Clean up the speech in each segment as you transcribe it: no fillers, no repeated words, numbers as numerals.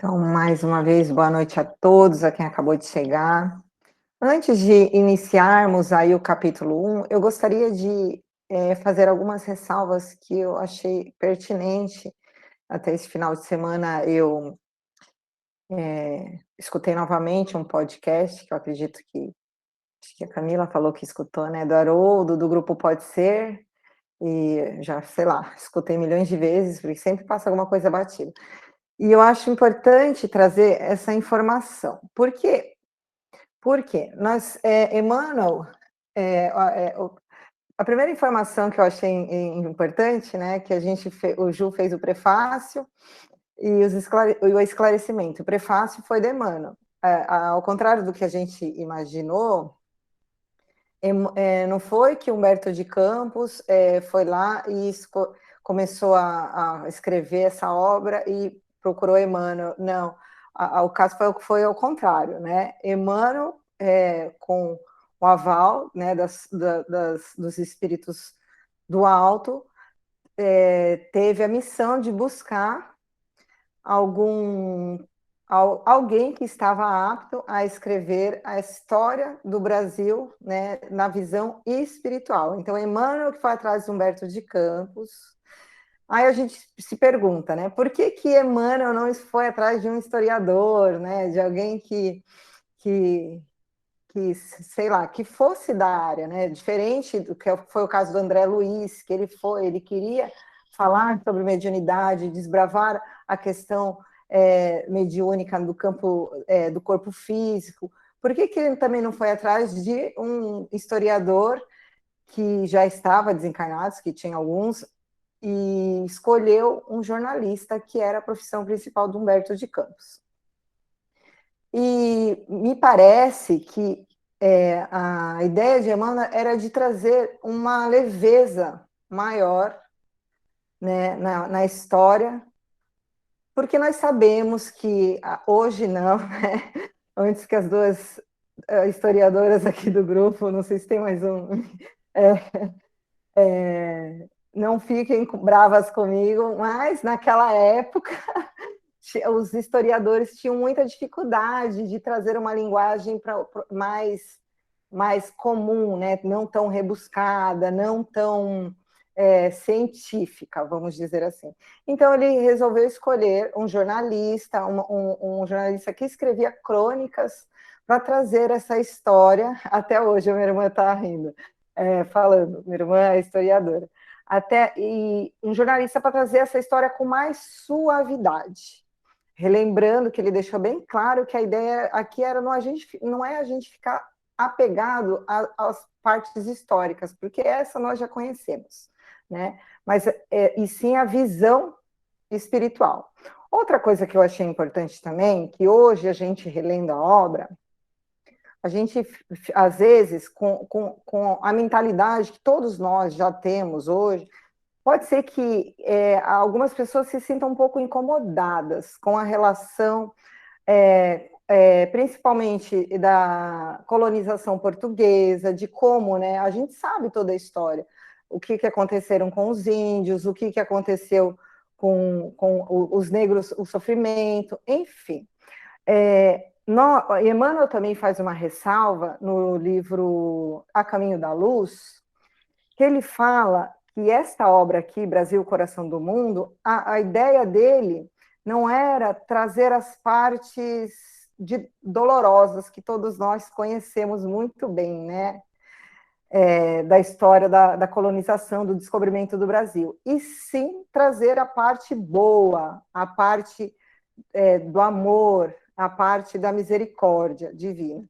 Então, mais uma vez, boa noite a todos, a quem acabou de chegar. Antes de iniciarmos aí o capítulo 1, eu gostaria de fazer algumas ressalvas que eu achei pertinente. Até esse final de semana eu escutei novamente um podcast, que eu acredito que, acho que a Camila falou que escutou, né, do Haroldo, do Grupo Pode Ser, e já, sei lá, escutei milhões de vezes, porque sempre passa alguma coisa batida. E eu acho importante trazer essa informação. Por quê? Porque nós, Emmanuel, a primeira informação que eu achei importante, né, que a gente o Ju fez o prefácio e o esclarecimento. O prefácio foi de Emmanuel. Ao contrário do que a gente imaginou, não foi que Humberto de Campos foi lá e começou a escrever essa obra e procurou Emmanuel. Não, o caso foi ao contrário, né? Emmanuel, com o aval, né, dos espíritos do alto, teve a missão de buscar algum alguém que estava apto a escrever a história do Brasil, né, na visão espiritual. Então, Emmanuel que foi atrás de Humberto de Campos. Aí a gente se pergunta, né, por que Emmanuel não foi atrás de um historiador, né, de alguém que, sei lá, que fosse da área, né, diferente do que foi o caso do André Luiz, que ele queria falar sobre mediunidade, desbravar a questão mediúnica do campo do corpo físico. Por que ele também não foi atrás de um historiador que já estava desencarnado, que tinha alguns, e escolheu um jornalista, que era a profissão principal do Humberto de Campos? E me parece que a ideia de Emmanuel era de trazer uma leveza maior, né, na história, porque nós sabemos que hoje não, né? Antes que as duas historiadoras aqui do grupo, não sei se tem mais um, não fiquem bravas comigo, mas naquela época os historiadores tinham muita dificuldade de trazer uma linguagem mais comum, né? Não tão rebuscada, não tão científica, vamos dizer assim. Então ele resolveu escolher um jornalista, um jornalista que escrevia crônicas para trazer essa história. Até hoje a minha irmã está rindo, falando, minha irmã é historiadora. E um jornalista para trazer essa história com mais suavidade. Relembrando que ele deixou bem claro que a ideia aqui era não é a gente ficar apegado às partes históricas, porque essa nós já conhecemos, né? Mas e sim a visão espiritual. Outra coisa que eu achei importante também, que hoje a gente relendo a obra, a gente, às vezes, com a mentalidade que todos nós já temos hoje, pode ser que algumas pessoas se sintam um pouco incomodadas com a relação, principalmente da colonização portuguesa, de como, né, a gente sabe toda a história, o que aconteceram com os índios, o que aconteceu com os negros, o sofrimento, enfim. Emmanuel também faz uma ressalva no livro A Caminho da Luz, que ele fala que esta obra aqui, Brasil, Coração do Mundo, a ideia dele não era trazer as partes dolorosas que todos nós conhecemos muito bem, né? Da história da colonização, do descobrimento do Brasil, e sim trazer a parte boa, a parte do amor, a parte da misericórdia divina.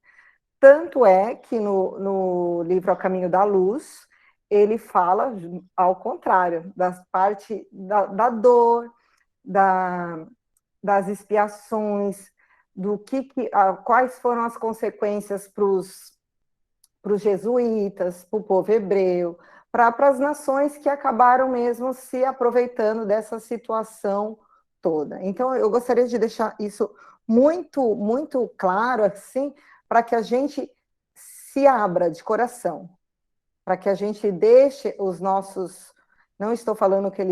Tanto é que no livro A Caminho da Luz, ele fala ao contrário, da parte da dor, das expiações, quais foram as consequências para os jesuítas, para o povo hebreu, para as nações que acabaram mesmo se aproveitando dessa situação toda. Então, eu gostaria de deixar isso muito, muito claro, assim, para que a gente se abra de coração, para que a gente deixe os nossos... Não estou falando que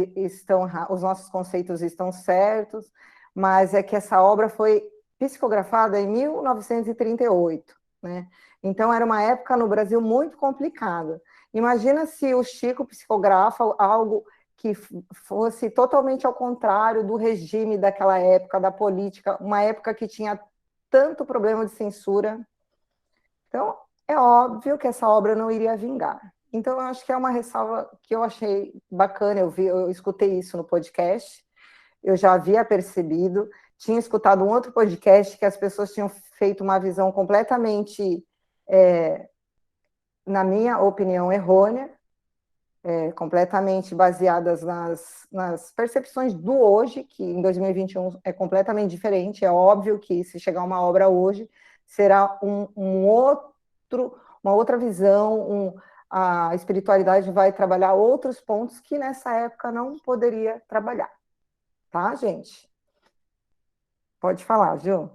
os nossos conceitos estão certos, mas é que essa obra foi psicografada em 1938, né? Então era uma época no Brasil muito complicada. Imagina se o Chico psicografa algo que fosse totalmente ao contrário do regime daquela época, da política, uma época que tinha tanto problema de censura. Então, é óbvio que essa obra não iria vingar. Então, eu acho que é uma ressalva que eu achei bacana, eu escutei isso no podcast, eu já havia percebido, tinha escutado um outro podcast que as pessoas tinham feito uma visão completamente, na minha opinião, errônea, completamente baseadas nas percepções do hoje, que em 2021 é completamente diferente. É óbvio que se chegar uma obra hoje, será uma outra visão, a espiritualidade vai trabalhar outros pontos que nessa época não poderia trabalhar. Tá, gente? Pode falar, Ju.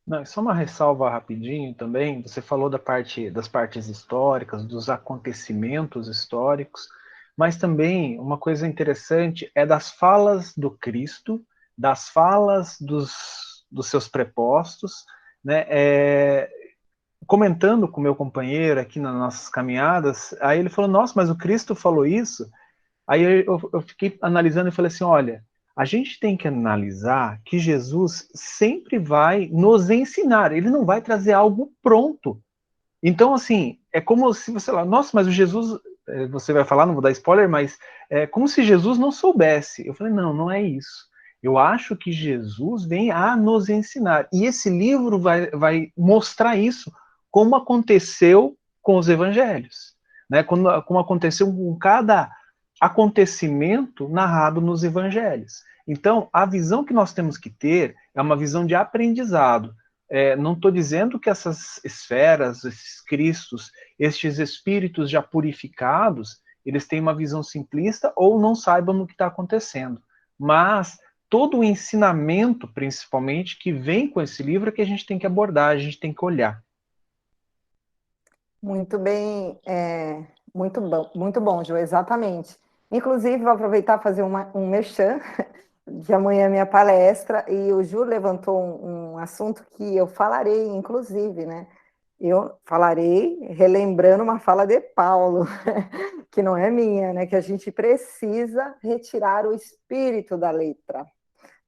Não, só uma ressalva rapidinho também. Você falou das partes históricas, dos acontecimentos históricos, mas também uma coisa interessante é das falas do Cristo, das falas dos seus prepostos, né? Comentando com meu companheiro aqui nas nossas caminhadas, aí ele falou: Nossa, mas o Cristo falou isso? Aí eu fiquei analisando e falei assim: olha, a gente tem que analisar que Jesus sempre vai nos ensinar, ele não vai trazer algo pronto. Então, assim, é como se você lá, nossa, mas o Jesus, você vai falar, não vou dar spoiler, mas é como se Jesus não soubesse. Eu falei: não, não é isso. Eu acho que Jesus vem a nos ensinar. E esse livro vai mostrar isso, como aconteceu com os evangelhos, né? Como aconteceu com cada acontecimento narrado nos evangelhos. Então, a visão que nós temos que ter é uma visão de aprendizado. Não estou dizendo que essas esferas, esses cristos, estes espíritos já purificados, eles têm uma visão simplista ou não saibam o que está acontecendo. Mas todo o ensinamento, principalmente, que vem com esse livro é que a gente tem que abordar, a gente tem que olhar. Muito bem, muito bom, Ju, exatamente. Inclusive, vou aproveitar e fazer um merchan de amanhã minha palestra, e o Ju levantou um assunto que eu falarei, inclusive, né? Eu falarei relembrando uma fala de Paulo, que não é minha, né? Que a gente precisa retirar o espírito da letra,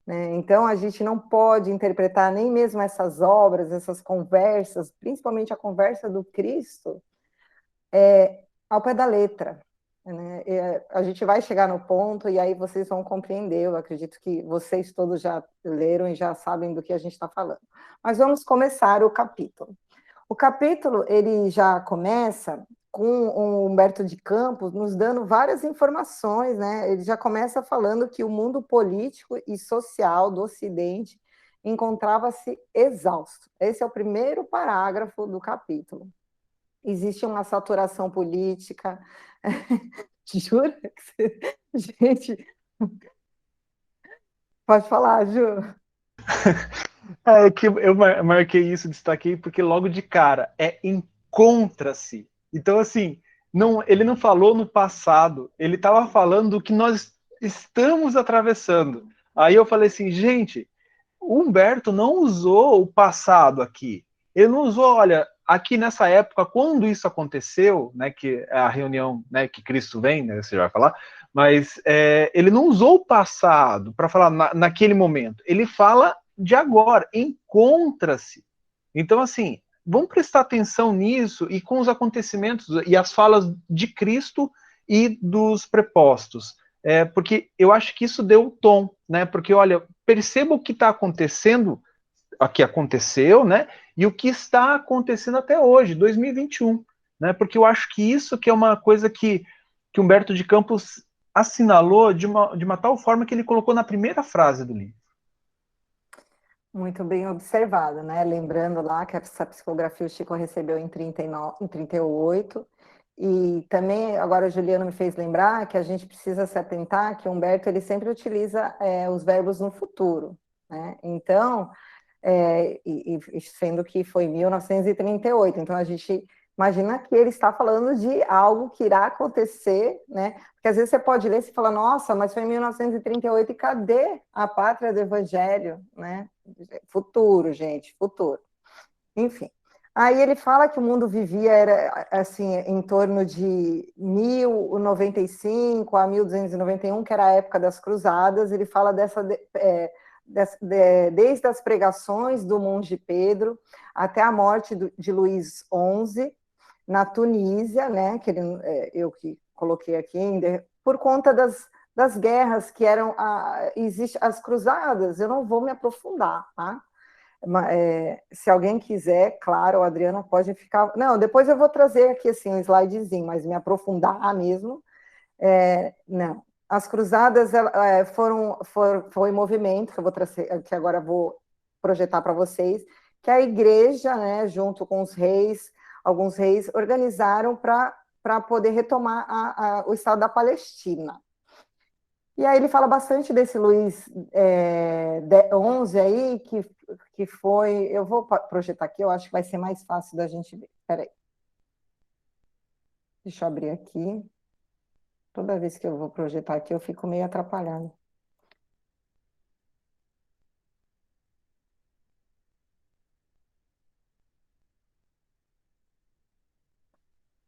né? Então, a gente não pode interpretar nem mesmo essas obras, essas conversas, principalmente a conversa do Cristo, ao pé da letra, né? A gente vai chegar no ponto e aí vocês vão compreender. Eu acredito que vocês todos já leram e já sabem do que a gente está falando. Mas vamos começar o capítulo. O capítulo ele já começa com o Humberto de Campos nos dando várias informações, né? Ele já começa falando que o mundo político e social do Ocidente encontrava-se exausto. Esse é o primeiro parágrafo do capítulo. Existe uma saturação política. Jura? Gente, pode falar, Ju. É que eu marquei isso, destaquei, porque logo de cara encontra-se. Então, assim, não, ele não falou no passado, ele estava falando do que nós estamos atravessando. Aí eu falei assim, gente, o Humberto não usou o passado aqui. Ele não usou, olha, aqui nessa época, quando isso aconteceu, né, que é a reunião, né, que Cristo vem, né, você já vai falar, mas ele não usou o passado para falar naquele momento. Ele fala de agora, encontra-se. Então, assim, vamos prestar atenção nisso e com os acontecimentos e as falas de Cristo e dos prepostos. Porque eu acho que isso deu o tom, né? Porque, olha, perceba o que está acontecendo, o que aconteceu, né? E o que está acontecendo até hoje, 2021, né? Porque eu acho que isso que é uma coisa que Humberto de Campos assinalou de uma tal forma que ele colocou na primeira frase do livro. Muito bem observado, né? Lembrando lá que essa psicografia o Chico recebeu em 39, em 38. E também, agora o Juliano me fez lembrar que a gente precisa se atentar que o Humberto ele sempre utiliza os verbos no futuro, né? Então, sendo que foi em 1938, então a gente Imagina que ele está falando de algo que irá acontecer, né? Porque às vezes você pode ler e falar, nossa, mas foi em 1938 e cadê a pátria do evangelho, né? Futuro, gente, futuro. Enfim. Aí ele fala que o mundo vivia era assim em torno de 1095 a 1291, que era a época das cruzadas. Ele fala desde as pregações do monge Pedro até a morte de Luís XI na Tunísia, né? Que eu que coloquei aqui ainda, por conta das guerras que eram as cruzadas. Eu não vou me aprofundar, tá? Se alguém quiser, claro, a Adriana pode ficar. Não, depois eu vou trazer aqui assim um slidezinho, mas me aprofundar mesmo. Não. As cruzadas foi um movimento que eu vou trazer, que agora vou projetar para vocês, que a igreja, né, junto com os reis, alguns reis, organizaram para poder retomar o Estado da Palestina. E aí ele fala bastante desse Luís XI aí, que foi... Eu vou projetar aqui, eu acho que vai ser mais fácil da gente ver. Espera aí. Deixa eu abrir aqui. Toda vez que eu vou projetar aqui, eu fico meio atrapalhado.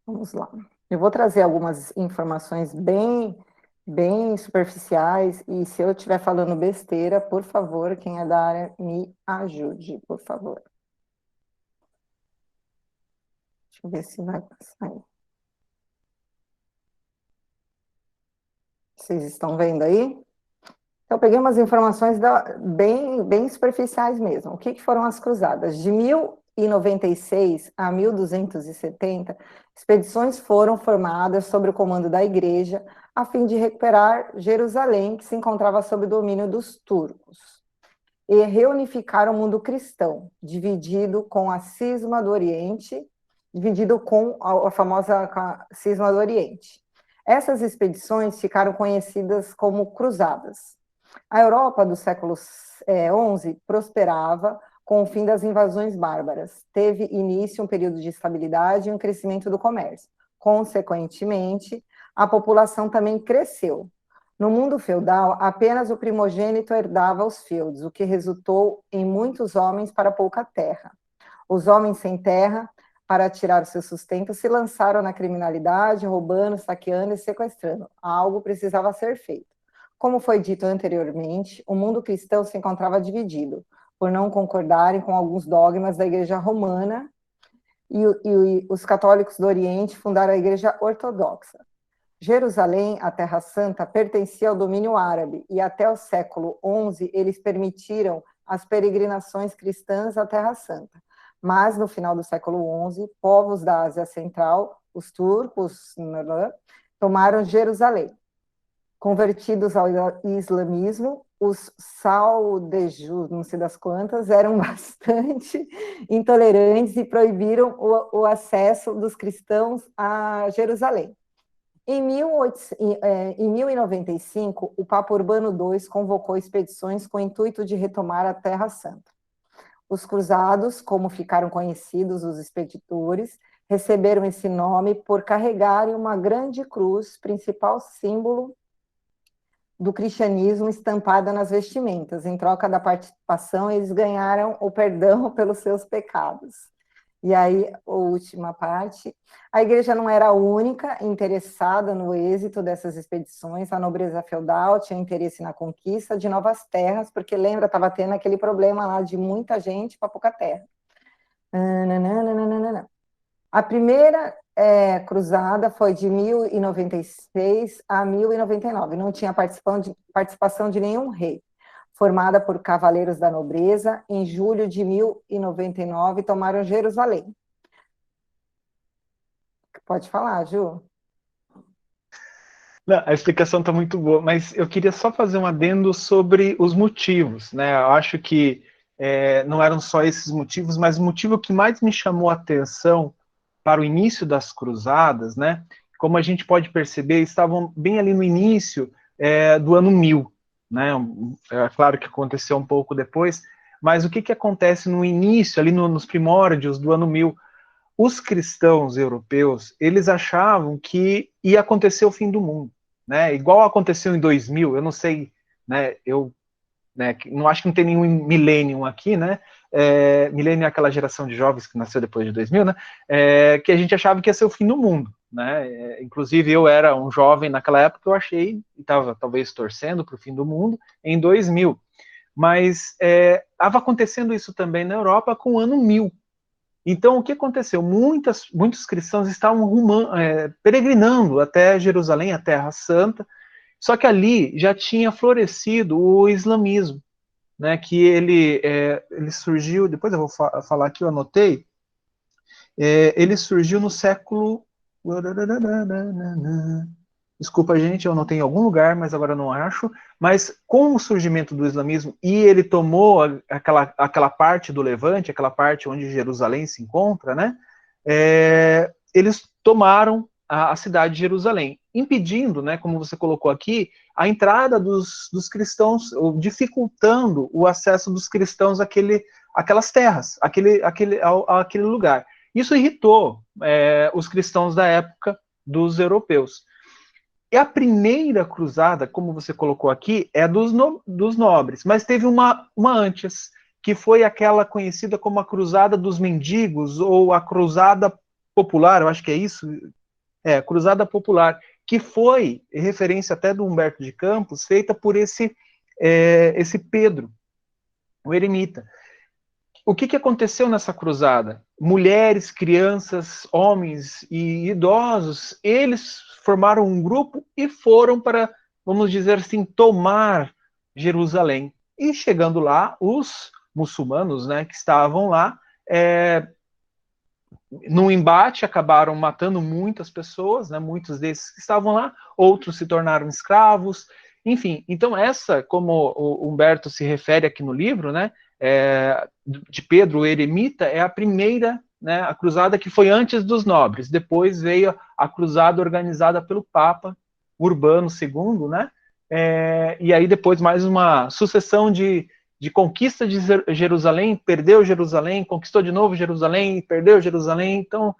Vamos lá. Eu vou trazer algumas informações bem superficiais, e se eu estiver falando besteira, por favor, quem é da área, me ajude, por favor. Deixa eu ver se vai passar aí. Vocês estão vendo aí? Então, eu peguei umas informações bem superficiais mesmo. O que foram as cruzadas? De 1096 a 1270, expedições foram formadas sob o comando da igreja a fim de recuperar Jerusalém, que se encontrava sob o domínio dos turcos, e reunificar o mundo cristão, dividido com a cisma do Oriente, dividido com a famosa cisma do Oriente. Essas expedições ficaram conhecidas como cruzadas. A Europa do século XI prosperava com o fim das invasões bárbaras. Teve início um período de estabilidade e um crescimento do comércio. Consequentemente, a população também cresceu. No mundo feudal, apenas o primogênito herdava os feudos, o que resultou em muitos homens para pouca terra. Os homens sem terra, para tirar o seu sustento, se lançaram na criminalidade, roubando, saqueando e sequestrando. Algo precisava ser feito. Como foi dito anteriormente, o mundo cristão se encontrava dividido, por não concordarem com alguns dogmas da Igreja Romana, e os católicos do Oriente fundaram a Igreja Ortodoxa. Jerusalém, a Terra Santa, pertencia ao domínio árabe, e até o século XI eles permitiram as peregrinações cristãs à Terra Santa. Mas, no final do século XI, povos da Ásia Central, os turcos, tomaram Jerusalém. Convertidos ao islamismo, os saudejus, não sei das quantas, eram bastante intolerantes e proibiram o acesso dos cristãos a Jerusalém. Em 1095, o Papa Urbano II convocou expedições com o intuito de retomar a Terra Santa. Os cruzados, como ficaram conhecidos os expeditores, receberam esse nome por carregarem uma grande cruz, principal símbolo do cristianismo, estampada nas vestimentas. Em troca da participação, eles ganharam o perdão pelos seus pecados. E aí, a última parte, a igreja não era a única interessada no êxito dessas expedições, a nobreza feudal tinha interesse na conquista de novas terras, porque lembra, estava tendo aquele problema lá de muita gente para pouca terra. A primeira cruzada foi de 1096 a 1099, não tinha participação de nenhum rei. Formada por cavaleiros da nobreza, em julho de 1099 tomaram Jerusalém. Pode falar, Ju. Não, a explicação está muito boa, mas eu queria só fazer um adendo sobre os motivos, né? Eu acho que não eram só esses motivos, mas o motivo que mais me chamou a atenção para o início das cruzadas, né? Como a gente pode perceber, estavam bem ali no início do ano 1000, né? É claro que aconteceu um pouco depois, mas o que acontece no início, ali nos primórdios do ano 1000? os cristãos europeus, eles achavam que ia acontecer o fim do mundo, né? Igual aconteceu em 2000, eu não sei, né? Não acho que não tem nenhum millennium aqui, né? Millennium é aquela geração de jovens que nasceu depois de 2000, né? Que a gente achava que ia ser o fim do mundo, né? Inclusive eu era um jovem naquela época, eu achei, e estava talvez torcendo para o fim do mundo em 2000. Mas estava acontecendo isso também na Europa com o ano 1000. Então, o que aconteceu? Muitos cristãos estavam peregrinando até Jerusalém, a Terra Santa, só que ali já tinha florescido o islamismo, né, que ele surgiu, depois eu vou falar aqui, eu anotei, ele surgiu no século... Desculpa, gente, eu não tenho em algum lugar, mas agora não acho. Mas com o surgimento do islamismo, e ele tomou aquela parte do Levante, aquela parte onde Jerusalém se encontra, né? Eles tomaram a cidade de Jerusalém, impedindo, né, como você colocou aqui, a entrada dos cristãos, dificultando o acesso dos cristãos àquelas terras, àquele lugar. Isso irritou os cristãos da época dos europeus. E a primeira cruzada, como você colocou aqui, é dos nobres, mas teve uma antes, que foi aquela conhecida como a Cruzada dos Mendigos, ou a Cruzada Popular, eu acho que é isso, Cruzada Popular, que foi referência até do Humberto de Campos, feita por esse Pedro, o eremita. O que aconteceu nessa cruzada? Mulheres, crianças, homens e idosos, eles formaram um grupo e foram para, vamos dizer assim, tomar Jerusalém. E chegando lá, os muçulmanos, né, que estavam lá, num embate, acabaram matando muitas pessoas, né, muitos desses que estavam lá, outros se tornaram escravos, enfim. Então como o Humberto se refere aqui no livro, né, de Pedro o Eremita, é a primeira, né, a cruzada que foi antes dos nobres. Depois veio a cruzada organizada pelo Papa Urbano II, né, e aí depois mais uma sucessão de conquista de Jerusalém, perdeu Jerusalém, conquistou de novo Jerusalém, perdeu Jerusalém, então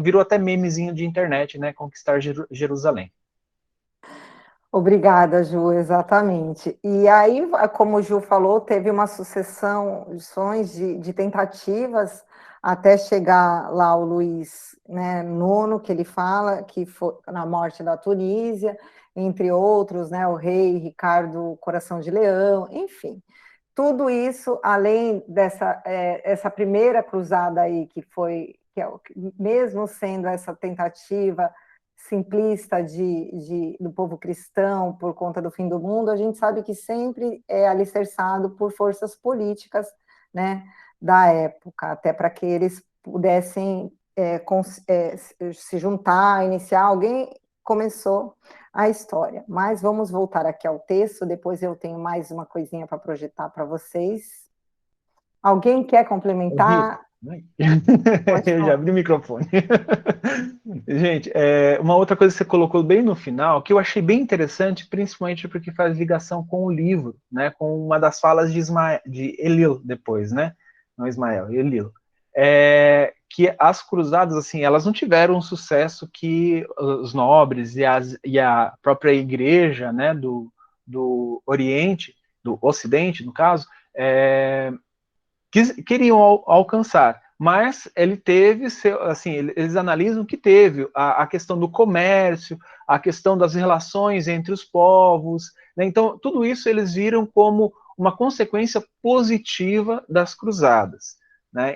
virou até memezinho de internet, né, conquistar Jerusalém. Obrigada, Ju, exatamente. E aí, como o Ju falou, teve uma sucessão de tentativas até chegar lá o Luís, né, nono, que ele fala, que foi na morte da Tunísia, entre outros, né, o rei Ricardo Coração de Leão, enfim. Tudo isso, além essa primeira cruzada aí, mesmo sendo essa tentativa simplista do povo cristão por conta do fim do mundo, a gente sabe que sempre é alicerçado por forças políticas, né, da época, até para que eles pudessem se juntar, iniciar. Alguém começou a história. Mas vamos voltar aqui ao texto, depois eu tenho mais uma coisinha para projetar para vocês. Alguém quer complementar? Eu já abri o microfone. Gente, uma outra coisa que você colocou bem no final, que eu achei bem interessante, principalmente porque faz ligação com o livro, né, com uma das falas de Elil depois, né, não Ismael, Elil, que as cruzadas, assim, elas não tiveram o sucesso que os nobres e a própria igreja, né, do Oriente, do Ocidente, no caso, queriam alcançar, mas ele teve, assim, eles analisam que teve a questão do comércio, a questão das relações entre os povos, né? Então tudo isso eles viram como uma consequência positiva das cruzadas, né?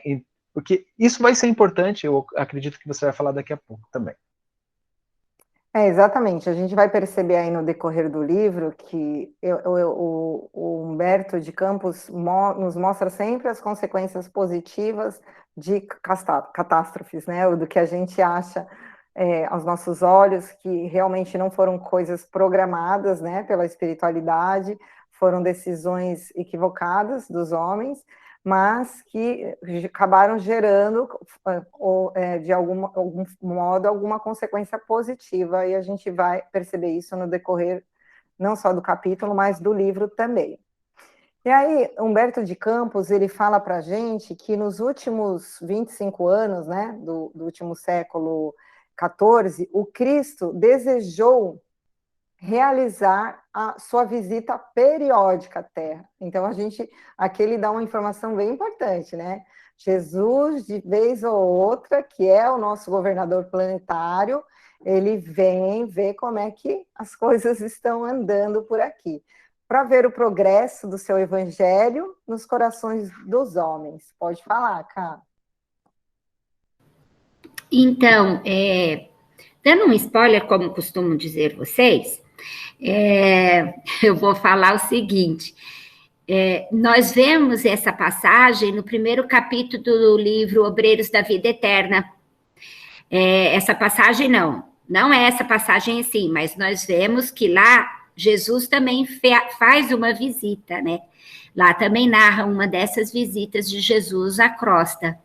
Porque isso vai ser importante, eu acredito que você vai falar daqui a pouco também. Exatamente. A gente vai perceber aí no decorrer do livro que o Humberto de Campos nos mostra sempre as consequências positivas de catástrofes, né? Do que a gente acha aos nossos olhos, que realmente não foram coisas programadas, né, pela espiritualidade, foram decisões equivocadas dos homens, mas que acabaram gerando, de algum modo, alguma consequência positiva, e a gente vai perceber isso no decorrer não só do capítulo, mas do livro também. E aí, Humberto de Campos, ele fala para a gente que nos últimos 25 anos, né, do último século XIV, o Cristo desejou realizar a sua visita periódica à Terra. Então, aqui ele dá uma informação bem importante, né? Jesus, de vez ou outra, que é o nosso governador planetário, ele vem ver como é que as coisas estão andando por aqui, para ver o progresso do seu evangelho nos corações dos homens. Pode falar, Cá. Então, dando um spoiler, como costumam dizer vocês, eu vou falar o seguinte: nós vemos essa passagem no primeiro capítulo do livro Obreiros da Vida Eterna. Essa passagem não é essa passagem em si, mas nós vemos que lá Jesus também faz uma visita, né? Lá também narra uma dessas visitas de Jesus à crosta.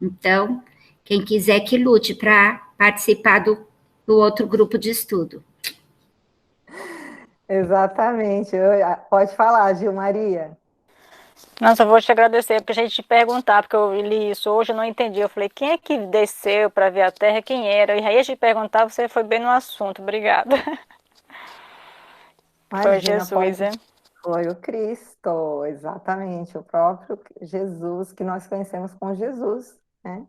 Então, quem quiser que lute para participar do outro grupo de estudo. Exatamente. Pode falar, Gil Maria. Não, só vou te agradecer, porque a gente te perguntar, porque eu li isso hoje, eu não entendi. Eu falei, quem é que desceu para ver a Terra? Quem era? E aí a gente perguntar, você foi bem no assunto. Obrigada. Foi Jesus, hein? Foi o Cristo, exatamente, o próprio Jesus, que nós conhecemos com Jesus, né?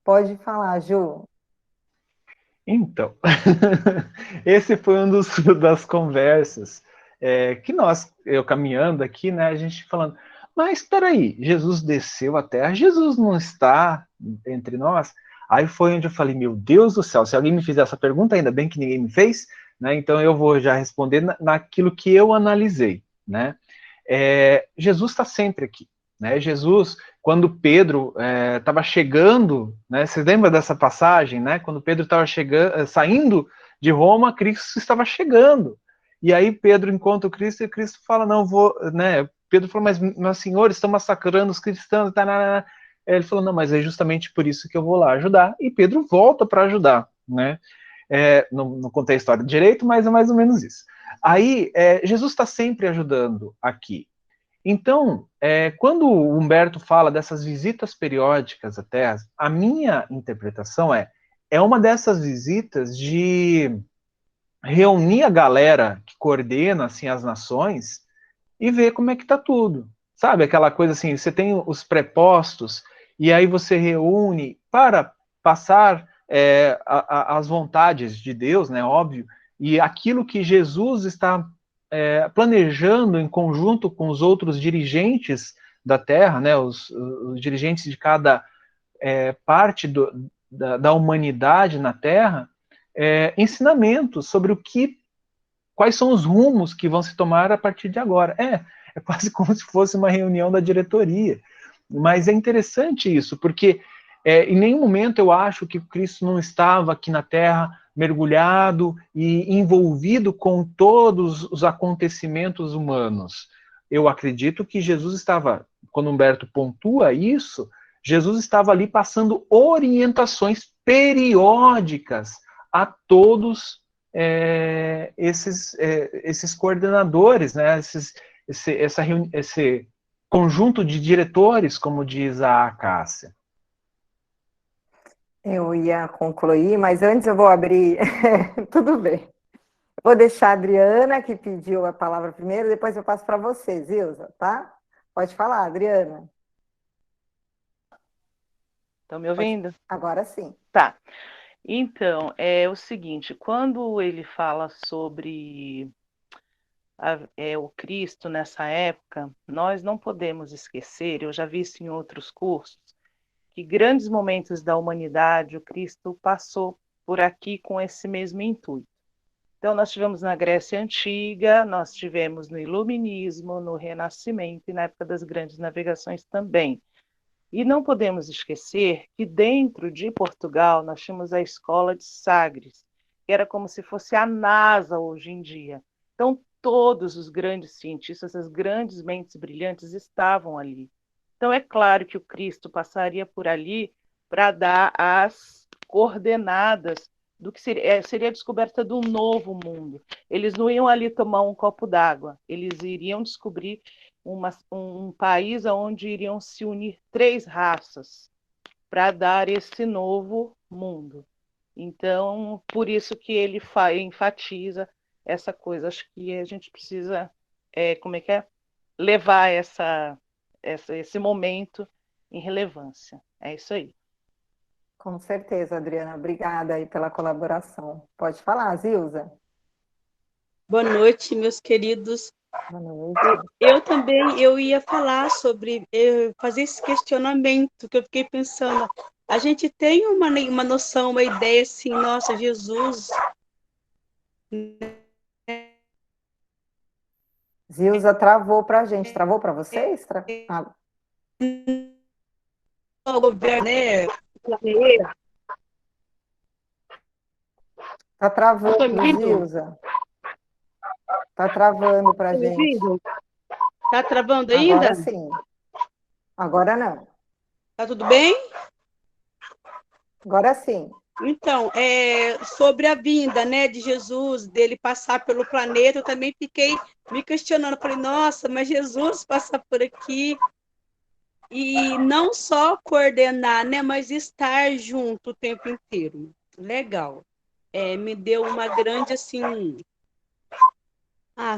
Pode falar, Ju. Então, esse foi das conversas que eu caminhando aqui, né, a gente falando, mas espera aí, Jesus desceu à Terra, Jesus não está entre nós? Aí foi onde eu falei, meu Deus do céu, se alguém me fizer essa pergunta, ainda bem que ninguém me fez, né, então eu vou já responder naquilo que eu analisei, né? Jesus está sempre aqui, né? Jesus, quando Pedro estava chegando, né? Vocês lembram dessa passagem, né? Quando Pedro estava saindo de Roma, Cristo estava chegando. E aí Pedro encontra o Cristo e Cristo fala, não vou, né? Pedro falou, mas meus senhores estão massacrando os cristãos, tá. Ele falou, não, mas é justamente por isso que eu vou lá ajudar. E Pedro volta para ajudar, né? Não contei a história direito, mas é mais ou menos isso. Aí, Jesus está sempre ajudando aqui. Então, quando o Humberto fala dessas visitas periódicas à Terra, a minha interpretação é uma dessas visitas de reunir a galera que coordena assim, as nações e ver como é que está tudo. Sabe, aquela coisa assim, você tem os prepostos e aí você reúne para passar as vontades de Deus, né, óbvio, e aquilo que Jesus está planejando em conjunto com os outros dirigentes da Terra, né, os dirigentes de cada parte da humanidade na Terra, ensinamentos sobre quais são os rumos que vão se tomar a partir de agora. É quase como se fosse uma reunião da diretoria. Mas é interessante isso, porque em nenhum momento eu acho que Cristo não estava aqui na Terra mergulhado e envolvido com todos os acontecimentos humanos. Eu acredito que Jesus estava, quando Humberto pontua isso, Jesus estava ali passando orientações periódicas a todos esses coordenadores, né? Esse conjunto de diretores, como diz a Cássia. Eu ia concluir, mas antes eu vou abrir. Tudo bem. Vou deixar a Adriana, que pediu a palavra primeiro, depois eu passo para você, Zilza, tá? Pode falar, Adriana. Estão me ouvindo? Agora sim. Tá. Então, é o seguinte, quando ele fala sobre o Cristo nessa época, nós não podemos esquecer, eu já vi isso em outros cursos, que grandes momentos da humanidade, o Cristo passou por aqui com esse mesmo intuito. Então, nós tivemos na Grécia Antiga, nós tivemos no Iluminismo, no Renascimento e na época das grandes navegações também. E não podemos esquecer que dentro de Portugal nós tínhamos a Escola de Sagres, que era como se fosse a NASA hoje em dia. Então, todos os grandes cientistas, as grandes mentes brilhantes estavam ali. Então, é claro que o Cristo passaria por ali para dar as coordenadas do que seria a descoberta de um novo mundo. Eles não iam ali tomar um copo d'água, eles iriam descobrir um país onde iriam se unir 3 raças para dar esse novo mundo. Então, por isso que ele enfatiza essa coisa. Acho que a gente precisa, como é que é? Levar esse momento em relevância. É isso aí. Com certeza, Adriana. Obrigada aí pela colaboração. Pode falar, Zilza. Boa noite, meus queridos. Boa noite. Eu também ia falar sobre fazer esse questionamento que eu fiquei pensando. A gente tem uma noção, uma ideia assim, nossa, Jesus. Zilza travou para a gente. Travou para vocês? O governo, né? Tá travando, Zilza. Tá travando para a gente. Tá travando ainda? Agora sim. Agora não. Tá tudo bem? Agora sim. Então, sobre a vinda, né, de Jesus, dele passar pelo planeta, eu também fiquei me questionando. Falei, nossa, mas Jesus passar por aqui e não só coordenar, né, mas estar junto o tempo inteiro. Legal. Me deu uma grande, assim...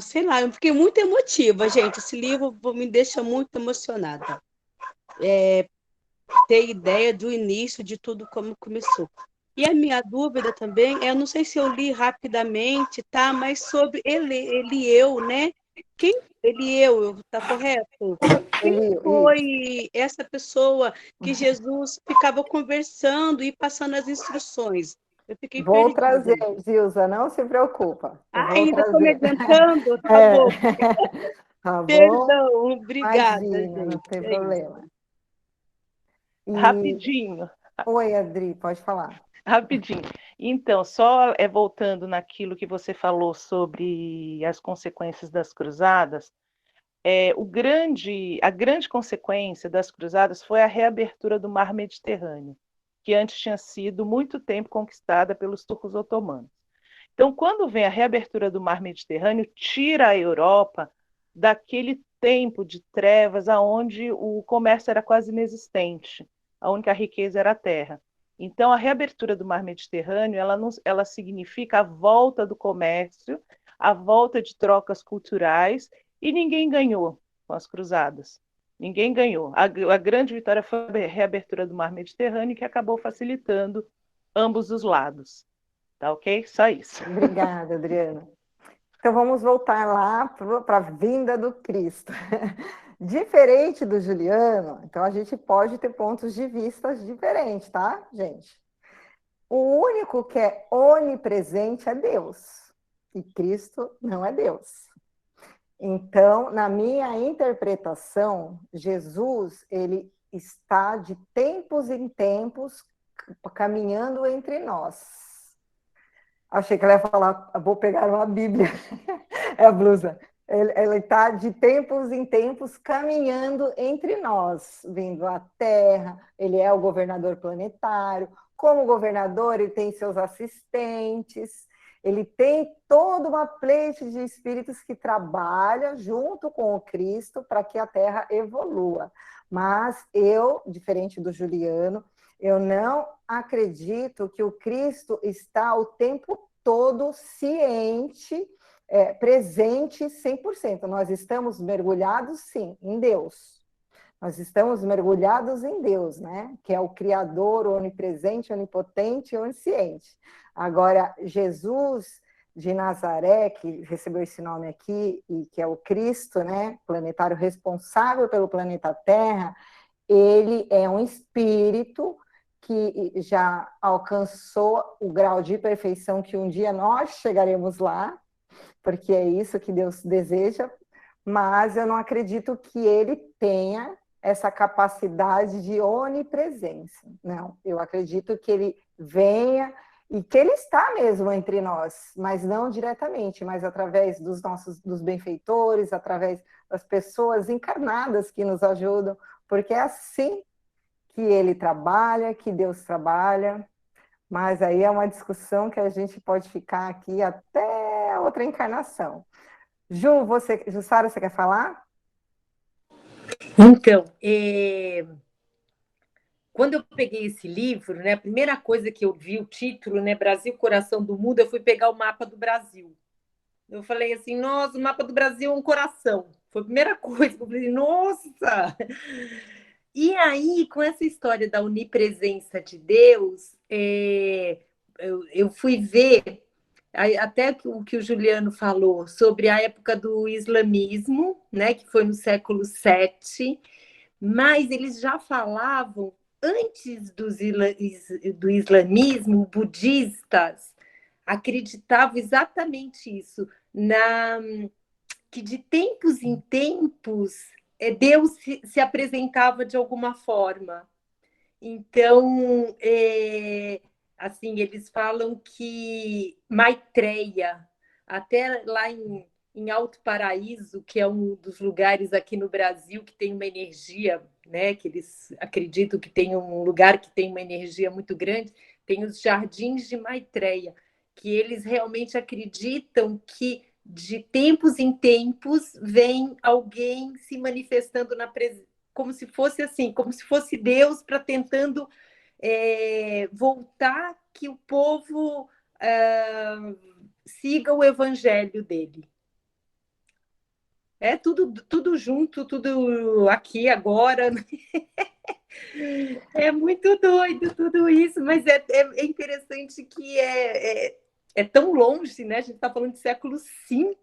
sei lá, eu fiquei muito emotiva, gente. Esse livro me deixa muito emocionada. Ter ideia do início de tudo, como começou. E a minha dúvida também, eu não sei se eu li rapidamente, tá? Mas sobre Elieu, né? Quem Elieu, tá correto? Quem foi essa pessoa que Jesus ficava conversando e passando as instruções? Eu fiquei Vou perdida. trazer, Zilza, não se preocupa. Ainda estou me adiantando? Tá bom. Tá bom? Perdão, obrigada, Imagina, gente. não tem problema. Rapidinho. Oi, Adri, pode falar. Rapidinho. Então, só voltando naquilo que você falou sobre as consequências das cruzadas, a grande consequência das cruzadas foi a reabertura do mar Mediterrâneo, que antes tinha sido muito tempo conquistada pelos turcos otomanos. Então, quando vem a reabertura do mar Mediterrâneo, tira a Europa daquele tempo de trevas aonde o comércio era quase inexistente, a única riqueza era a terra. Então, a reabertura do mar Mediterrâneo, ela significa a volta do comércio, a volta de trocas culturais, e ninguém ganhou com as cruzadas. Ninguém ganhou. A grande vitória foi a reabertura do mar Mediterrâneo, que acabou facilitando ambos os lados. Tá ok? Só isso. Obrigada, Adriana. Então, vamos voltar lá para a vinda do Cristo. Diferente do Juliano, então a gente pode ter pontos de vista diferentes, tá, gente? O único que é onipresente é Deus, e Cristo não é Deus. Então, na minha interpretação, Jesus, ele está de tempos em tempos caminhando entre nós. Achei que ela ia falar, vou pegar uma Bíblia, é a blusa. Ele está de tempos em tempos caminhando entre nós, vindo à Terra, ele é o governador planetário. Como governador, ele tem seus assistentes, ele tem toda uma pleite de espíritos que trabalha junto com o Cristo para que a Terra evolua. Mas eu, diferente do Juliano, eu não acredito que o Cristo está o tempo todo ciente, presente 100%. Nós estamos mergulhados, sim, em Deus. Nós estamos mergulhados em Deus, né? Que é o Criador, onipresente, onipotente e onisciente. Agora, Jesus de Nazaré, que recebeu esse nome aqui, e que é o Cristo, né? Planetário responsável pelo planeta Terra, ele é um espírito que já alcançou o grau de perfeição que um dia nós chegaremos lá, porque é isso que Deus deseja, mas eu não acredito que ele tenha essa capacidade de onipresença. Não, eu acredito que ele venha e que ele está mesmo entre nós, mas não diretamente, mas através dos benfeitores, através das pessoas encarnadas que nos ajudam, porque é assim que ele trabalha, que Deus trabalha, mas aí é uma discussão que a gente pode ficar aqui até outra encarnação. Jussara, você quer falar? Então, quando eu peguei esse livro, né, a primeira coisa que eu vi, o título, né, Brasil, Coração do Mundo, eu fui pegar o mapa do Brasil. Eu falei assim, nossa, o mapa do Brasil é um coração. Foi a primeira coisa que eu falei, nossa! E aí, com essa história da onipresença de Deus, eu fui ver, até o que o Juliano falou, sobre a época do islamismo, né, que foi no século VII, mas eles já falavam, antes do islamismo, budistas acreditavam exatamente isso, que de tempos em tempos Deus se apresentava de alguma forma. Então, assim, eles falam que Maitreya, até lá em Alto Paraíso, que é um dos lugares aqui no Brasil que tem uma energia, né, que eles acreditam que tem um lugar que tem uma energia muito grande, tem os Jardins de Maitreya, que eles realmente acreditam que de tempos em tempos vem alguém se manifestando na presença, como se fosse assim, como se fosse Deus para tentando voltar que o povo siga o evangelho dele. É tudo junto, tudo aqui agora. É muito doido tudo isso, mas é interessante que é tão longe, né? A gente está falando de século V,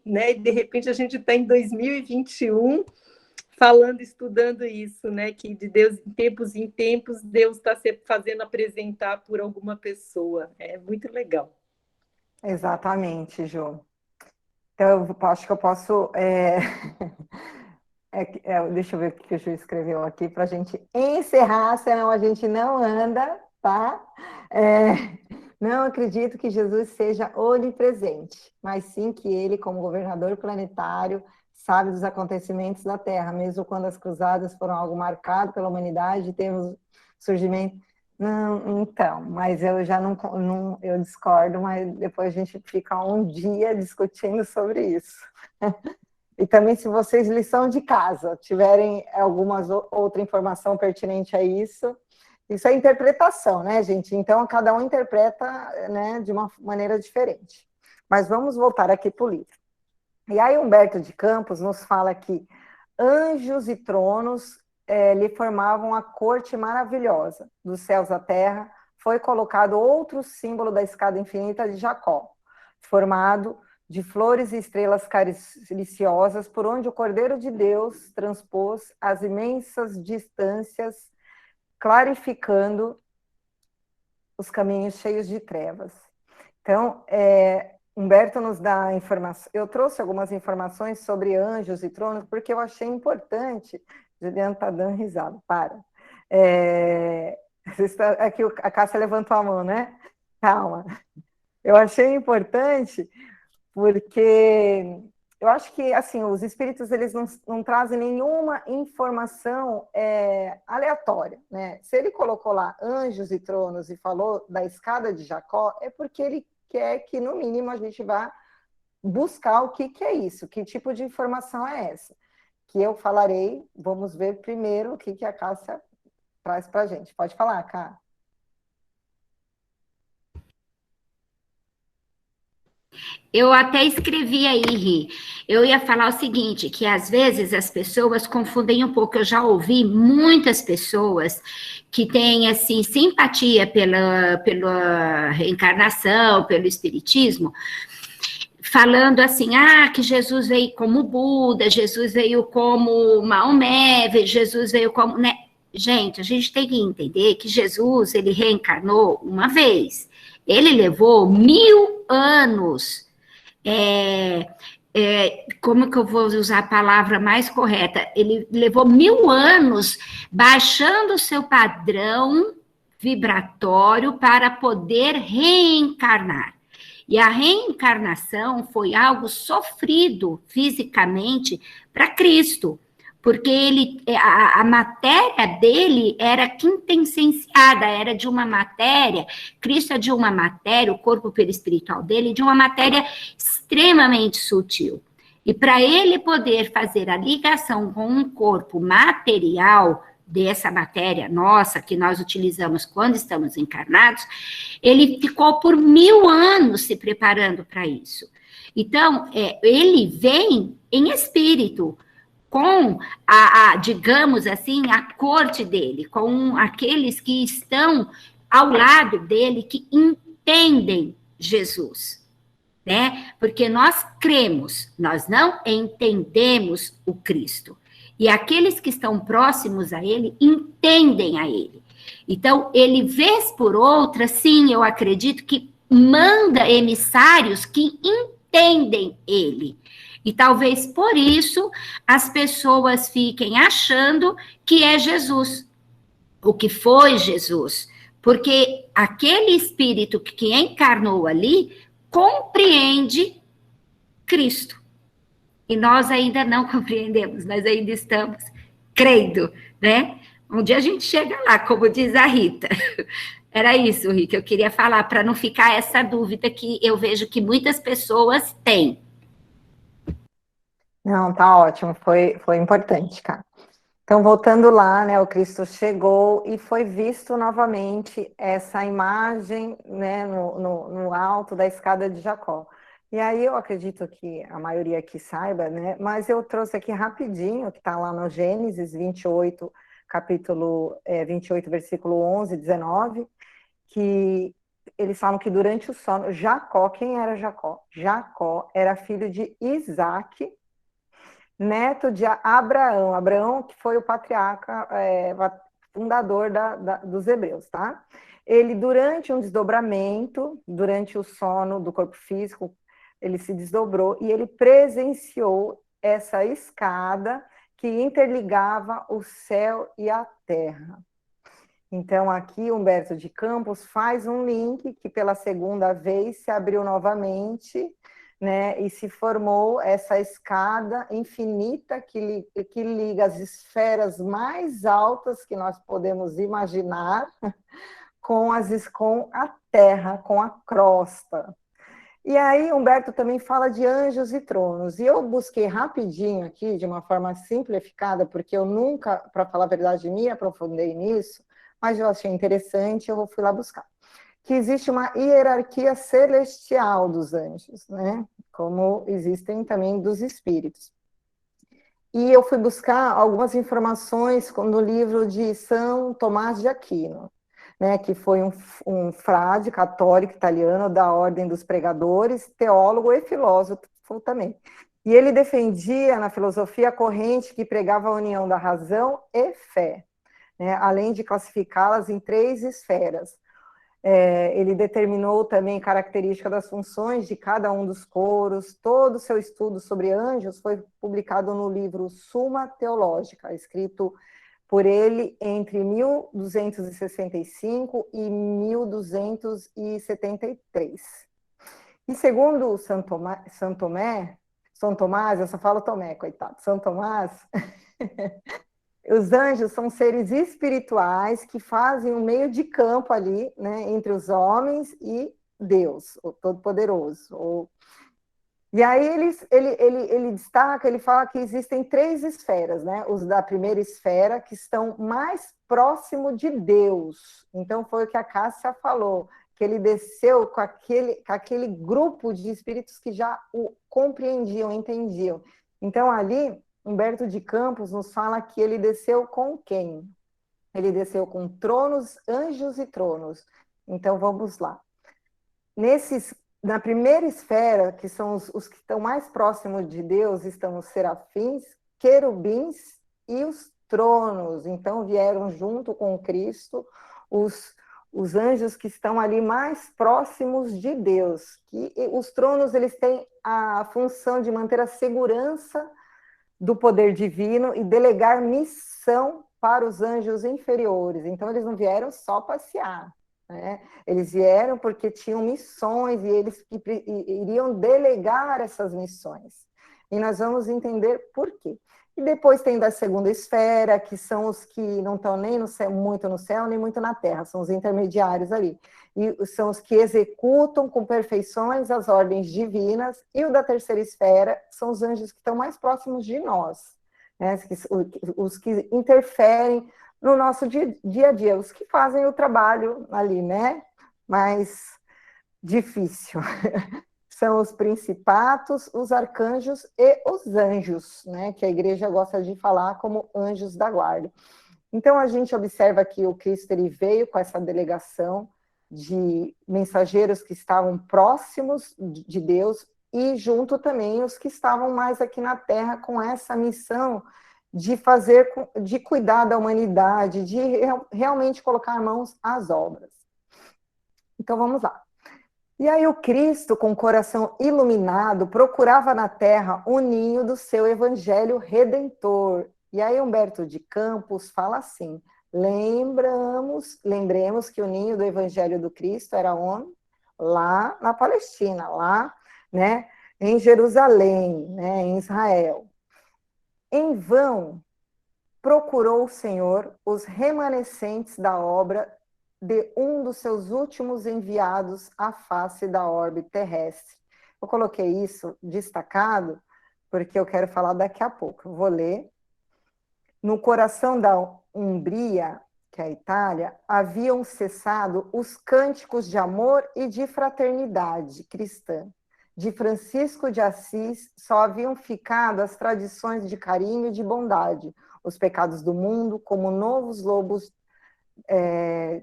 né? E de repente a gente está em 2021 falando, estudando isso, né? Que de Deus, em tempos, Deus está se fazendo apresentar por alguma pessoa. É muito legal. Exatamente, Ju. Então, eu acho que eu posso... deixa eu ver o que o Ju escreveu aqui para a gente encerrar, senão a gente não anda, tá? Não acredito que Jesus seja onipresente, mas sim que ele, como governador planetário, sabe dos acontecimentos da Terra, mesmo quando as cruzadas foram algo marcado pela humanidade, temos surgimento... Não, então, mas eu já não eu discordo, mas depois a gente fica um dia discutindo sobre isso. E também, se vocês, lição de casa, tiverem alguma outra informação pertinente a isso é interpretação, né, gente? Então, cada um interpreta, né, de uma maneira diferente. Mas vamos voltar aqui para o livro. E aí, Humberto de Campos nos fala que anjos e tronos lhe formavam a corte maravilhosa dos céus à terra. Foi colocado outro símbolo da escada infinita de Jacó, formado de flores e estrelas cariciosas, por onde o Cordeiro de Deus transpôs as imensas distâncias, clarificando os caminhos cheios de trevas. Então, Humberto nos dá informação. Eu trouxe algumas informações sobre anjos e tronos, porque eu achei importante. Juliano está dando risada, para. Aqui a Cássia levantou a mão, né? Calma. Eu achei importante porque eu acho que, assim, os espíritos, eles não trazem nenhuma informação aleatória, né? Se ele colocou lá anjos e tronos e falou da escada de Jacó, é porque ele quer que, no mínimo, a gente vá buscar o que é isso, que tipo de informação é essa. Que eu falarei, vamos ver primeiro o que a Cássia traz para a gente. Pode falar, Cá. Eu até escrevi aí, Ri. Eu ia falar o seguinte, que às vezes as pessoas confundem um pouco. Eu já ouvi muitas pessoas que têm, assim, simpatia pela reencarnação, pelo espiritismo, falando assim, que Jesus veio como Buda, Jesus veio como Maomé, Jesus veio como... né? Gente, a gente tem que entender que Jesus, ele reencarnou uma vez. Ele levou 1000 anos. Como que eu vou usar a palavra mais correta? Ele levou 1000 anos baixando o seu padrão vibratório para poder reencarnar. E a reencarnação foi algo sofrido fisicamente para Cristo, porque a matéria dele era quintessenciada, era de uma matéria, Cristo é de uma matéria, o corpo perispiritual dele, de uma matéria extremamente sutil. E para ele poder fazer a ligação com um corpo material dessa matéria nossa, que nós utilizamos quando estamos encarnados, ele ficou por 1000 anos se preparando para isso. Então, ele vem em espírito, com digamos assim, a corte dele, com aqueles que estão ao lado dele, que entendem Jesus, né? Porque nós cremos, nós não entendemos o Cristo. E aqueles que estão próximos a ele entendem a ele. Então, ele, vez por outra, sim, eu acredito que manda emissários que entendem ele. E talvez por isso as pessoas fiquem achando que é Jesus, o que foi Jesus. Porque aquele espírito que encarnou ali compreende Cristo. E nós ainda não compreendemos, nós ainda estamos crendo, né? Um dia a gente chega lá, como diz a Rita. Era isso, Rita, eu queria falar, para não ficar essa dúvida que eu vejo que muitas pessoas têm. Não, tá ótimo, foi importante, cara. Então, voltando lá, né, o Cristo chegou e foi visto novamente essa imagem, né, no alto da escada de Jacó. E aí eu acredito que a maioria aqui saiba, né, mas eu trouxe aqui rapidinho, que está lá no Gênesis 28, capítulo 28, versículo 11, 19, que eles falam que durante o sono, Jacó, quem era Jacó? Jacó era filho de Isaac, neto de Abraão. Abraão, que foi o patriarca, fundador dos hebreus, tá? Ele, durante um desdobramento, durante o sono do corpo físico, ele se desdobrou e ele presenciou essa escada que interligava o céu e a terra. Então, aqui, Humberto de Campos faz um link que, pela segunda vez, se abriu novamente, né, e se formou essa escada infinita que liga as esferas mais altas que nós podemos imaginar com a terra, com a crosta. E aí, Humberto também fala de anjos e tronos. E eu busquei rapidinho aqui, de uma forma simplificada, porque eu nunca, para falar a verdade, me aprofundei nisso, mas eu achei interessante, eu fui lá buscar. Que existe uma hierarquia celestial dos anjos, né? Como existem também dos espíritos. E eu fui buscar algumas informações no livro de São Tomás de Aquino, né, que foi um frade católico italiano da Ordem dos Pregadores, teólogo e filósofo também. E ele defendia na filosofia a corrente que pregava a união da razão e fé, né, além de classificá-las em 3 esferas. Ele determinou também características das funções de cada um dos coros. Todo o seu estudo sobre anjos foi publicado no livro Suma Teológica, escrito por ele entre 1265 e 1273. E segundo São Tomás, eu só falo Tomé, coitado, São Tomás, os anjos são seres espirituais que fazem um meio de campo ali, né, entre os homens e Deus, o Todo-Poderoso. E aí ele destaca, ele fala que existem 3 esferas, né? Os da primeira esfera, que estão mais próximo de Deus. Então, foi o que a Cássia falou, que ele desceu com aquele grupo de espíritos que já o compreendiam, entendiam. Então, ali, Humberto de Campos nos fala que ele desceu com quem? Ele desceu com tronos, anjos e tronos. Então, vamos lá. Na primeira esfera, que são os que estão mais próximos de Deus, estão os serafins, querubins e os tronos. Então, vieram junto com Cristo os anjos que estão ali mais próximos de Deus. Os tronos, eles têm a função de manter a segurança do poder divino e delegar missão para os anjos inferiores. Então, eles não vieram só passear, né? Eles vieram porque tinham missões e eles iriam delegar essas missões. E nós vamos entender por quê. E depois tem da segunda esfera, que são os que não estão nem no céu, muito no céu, nem muito na terra, são os intermediários ali. E são os que executam com perfeições as ordens divinas, e o da terceira esfera são os anjos que estão mais próximos de nós, né? Os que interferem no nosso dia a dia, os que fazem o trabalho ali, né? Mais difícil. São os principatos, os arcanjos e os anjos, né? Que a igreja gosta de falar como anjos da guarda. Então, a gente observa que o Cristo ele veio com essa delegação de mensageiros que estavam próximos de Deus e junto também os que estavam mais aqui na Terra com essa missão de fazer, de cuidar da humanidade, de realmente colocar mãos às obras. Então, vamos lá. E aí o Cristo, com o coração iluminado, procurava na terra o ninho do seu evangelho redentor. E aí Humberto de Campos fala assim, lembremos que o ninho do evangelho do Cristo era onde? Lá na Palestina, lá, né, em Jerusalém, né, em Israel. Em vão procurou o Senhor os remanescentes da obra de um dos seus últimos enviados à face da orbe terrestre. Eu coloquei isso destacado, porque eu quero falar daqui a pouco. Eu vou ler. No coração da Umbria, que é a Itália, haviam cessado os cânticos de amor e de fraternidade cristã. De Francisco de Assis só haviam ficado as tradições de carinho e de bondade, os pecados do mundo, como novos lobos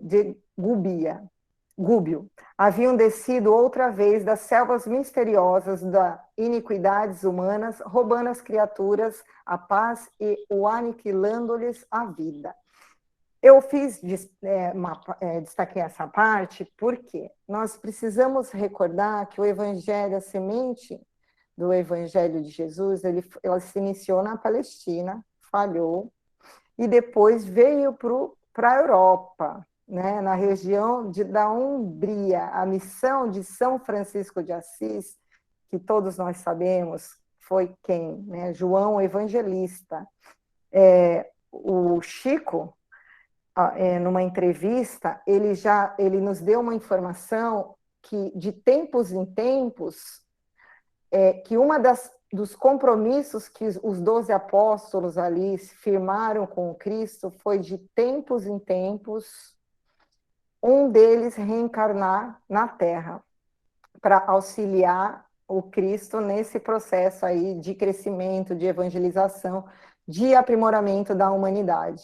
de Gúbio, haviam descido outra vez das selvas misteriosas das iniquidades humanas, roubando às criaturas a paz e o aniquilando-lhes a vida. Eu destaquei essa parte porque nós precisamos recordar que o Evangelho, a semente do Evangelho de Jesus, ela se iniciou na Palestina, falhou, e depois veio para a Europa, né, na região da Umbria. A missão de São Francisco de Assis, que todos nós sabemos, foi quem? Né? João Evangelista. O Chico, numa entrevista, ele nos deu uma informação que, de tempos em tempos, que dos compromissos que os 12 apóstolos ali firmaram com o Cristo foi de tempos em tempos um deles reencarnar na Terra para auxiliar o Cristo nesse processo aí de crescimento, de evangelização, de aprimoramento da humanidade.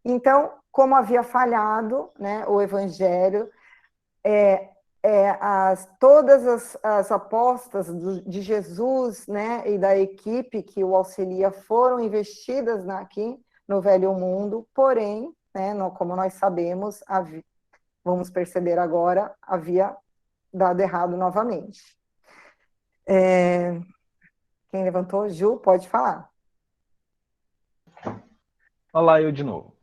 Então, como havia falhado, né, o Evangelho, todas as apostas de Jesus, né, e da equipe que o auxilia foram investidas aqui no Velho Mundo, porém, né, como nós sabemos, vamos perceber agora, havia dado errado novamente. Quem levantou? Ju, pode falar. Olá, eu de novo.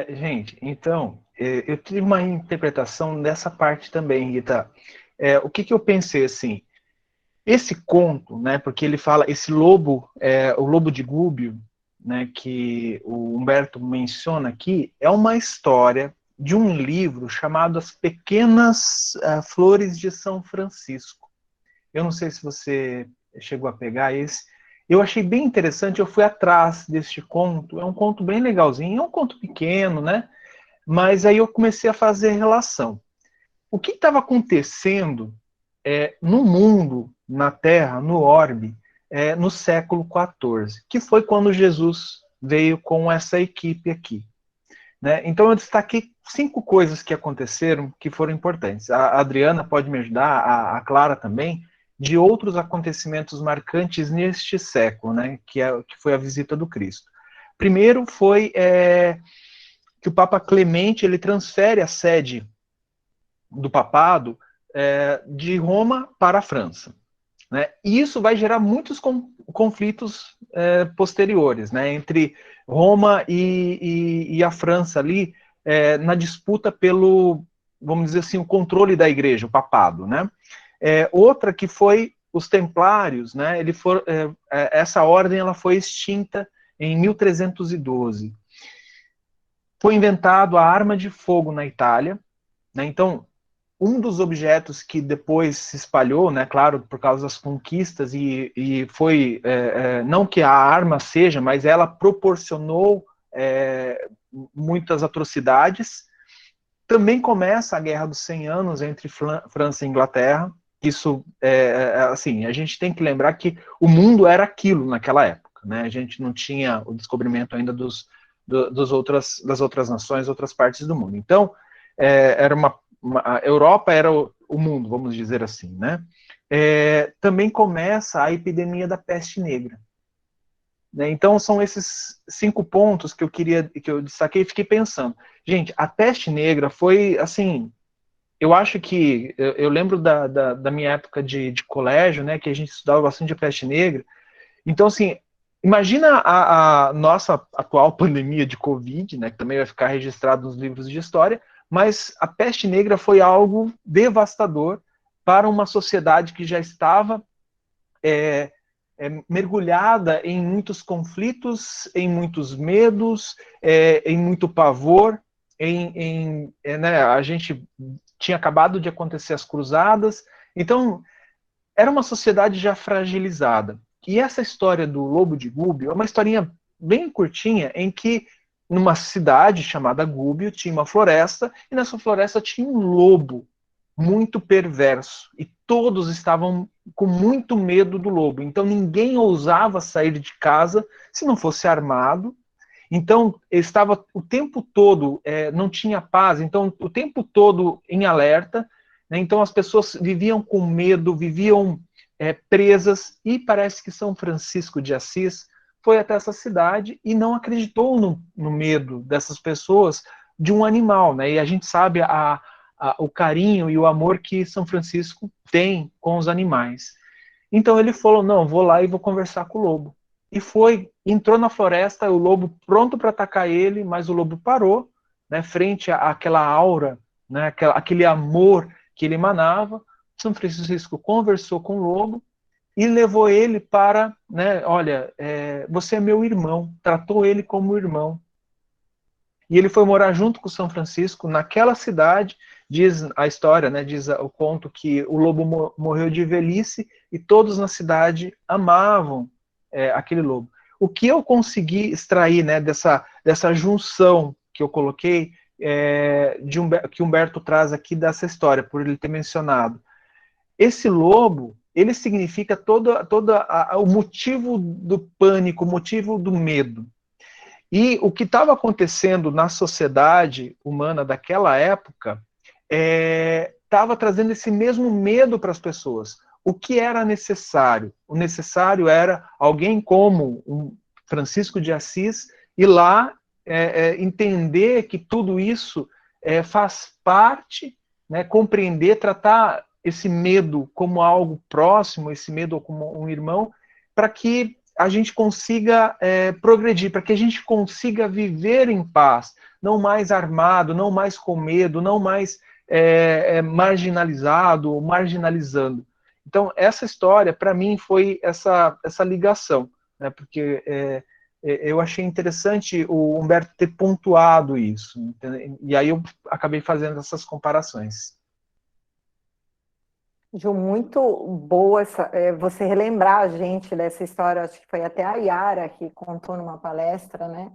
Gente, então, eu tive uma interpretação dessa parte também, Rita. O que eu pensei, assim, esse conto, né, porque ele fala, esse lobo, o lobo de Gúbio, né, que o Humberto menciona aqui, é uma história de um livro chamado As Pequenas Flores de São Francisco. Eu não sei se você chegou a pegar esse. Eu achei bem interessante, eu fui atrás deste conto, é um conto bem legalzinho, é um conto pequeno, né? Mas aí eu comecei a fazer relação. O que estava acontecendo no mundo, na Terra, no orbe, no século XIV, que foi quando Jesus veio com essa equipe aqui. Né? Então eu destaquei 5 coisas que aconteceram que foram importantes. A Adriana pode me ajudar, a Clara também, de outros acontecimentos marcantes neste século, né? que foi a visita do Cristo. Primeiro foi que o Papa Clemente ele transfere a sede do papado de Roma para a França. Né? E isso vai gerar muitos conflitos posteriores, né? Entre Roma e a França ali, na disputa pelo, vamos dizer assim, o controle da igreja, o papado. Né? Outra que foi os templários, né, essa ordem ela foi extinta em 1312. Foi inventado a arma de fogo na Itália, né, então um dos objetos que depois se espalhou, né, claro, por causa das conquistas, e foi, não que a arma seja, mas ela proporcionou muitas atrocidades. Também começa a Guerra dos 100 Anos entre França e Inglaterra. Isso, assim, a gente tem que lembrar que o mundo era aquilo naquela época, né? A gente não tinha o descobrimento ainda das outras nações, outras partes do mundo. Então, a Europa era o mundo, vamos dizer assim, né? Também começa a epidemia da peste negra. Né? Então, são esses 5 pontos que eu destaquei e fiquei pensando. Gente, a peste negra foi, assim, eu acho que, eu lembro da minha época de colégio, né, que a gente estudava bastante a peste negra. Então, assim, imagina a nossa atual pandemia de Covid, né, que também vai ficar registrado nos livros de história, mas a peste negra foi algo devastador para uma sociedade que já estava mergulhada em muitos conflitos, em muitos medos, em muito pavor, né, a gente tinha acabado de acontecer as cruzadas, então era uma sociedade já fragilizada. E essa história do Lobo de Gubbio é uma historinha bem curtinha, em que numa cidade chamada Gubbio tinha uma floresta, e nessa floresta tinha um lobo muito perverso, e todos estavam com muito medo do lobo, então ninguém ousava sair de casa se não fosse armado. Então estava o tempo todo, não tinha paz, então o tempo todo em alerta, né? Então as pessoas viviam com medo, viviam presas, e parece que São Francisco de Assis foi até essa cidade e não acreditou no medo dessas pessoas de um animal, né? E a gente sabe o carinho e o amor que São Francisco tem com os animais. Então ele falou, não, vou lá e vou conversar com o lobo. E entrou na floresta, o lobo pronto para atacar ele, mas o lobo parou, né, frente àquela aura, né, aquele amor que ele emanava. São Francisco conversou com o lobo e levou ele para, né, olha, você é meu irmão, tratou ele como irmão. E ele foi morar junto com São Francisco naquela cidade. Diz a história, né, diz o conto que o lobo morreu de velhice e todos na cidade amavam aquele lobo. O que eu consegui extrair, né, dessa junção que eu coloquei, que Humberto traz aqui dessa história, por ele ter mencionado. Esse lobo, ele significa todo o motivo do pânico, o motivo do medo. E o que estava acontecendo na sociedade humana daquela época estava trazendo esse mesmo medo para as pessoas. O que era necessário? O necessário era alguém como um Francisco de Assis ir lá entender que tudo isso faz parte, né, compreender, tratar esse medo como algo próximo, esse medo como um irmão, para que a gente consiga progredir, para que a gente consiga viver em paz, não mais armado, não mais com medo, não mais marginalizado ou marginalizando. Então, essa história, para mim, foi essa ligação, né, porque eu achei interessante o Humberto ter pontuado isso, entendeu? E aí eu acabei fazendo essas comparações. Ju, muito boa você relembrar a gente dessa história. Acho que foi até a Yara que contou numa palestra, né,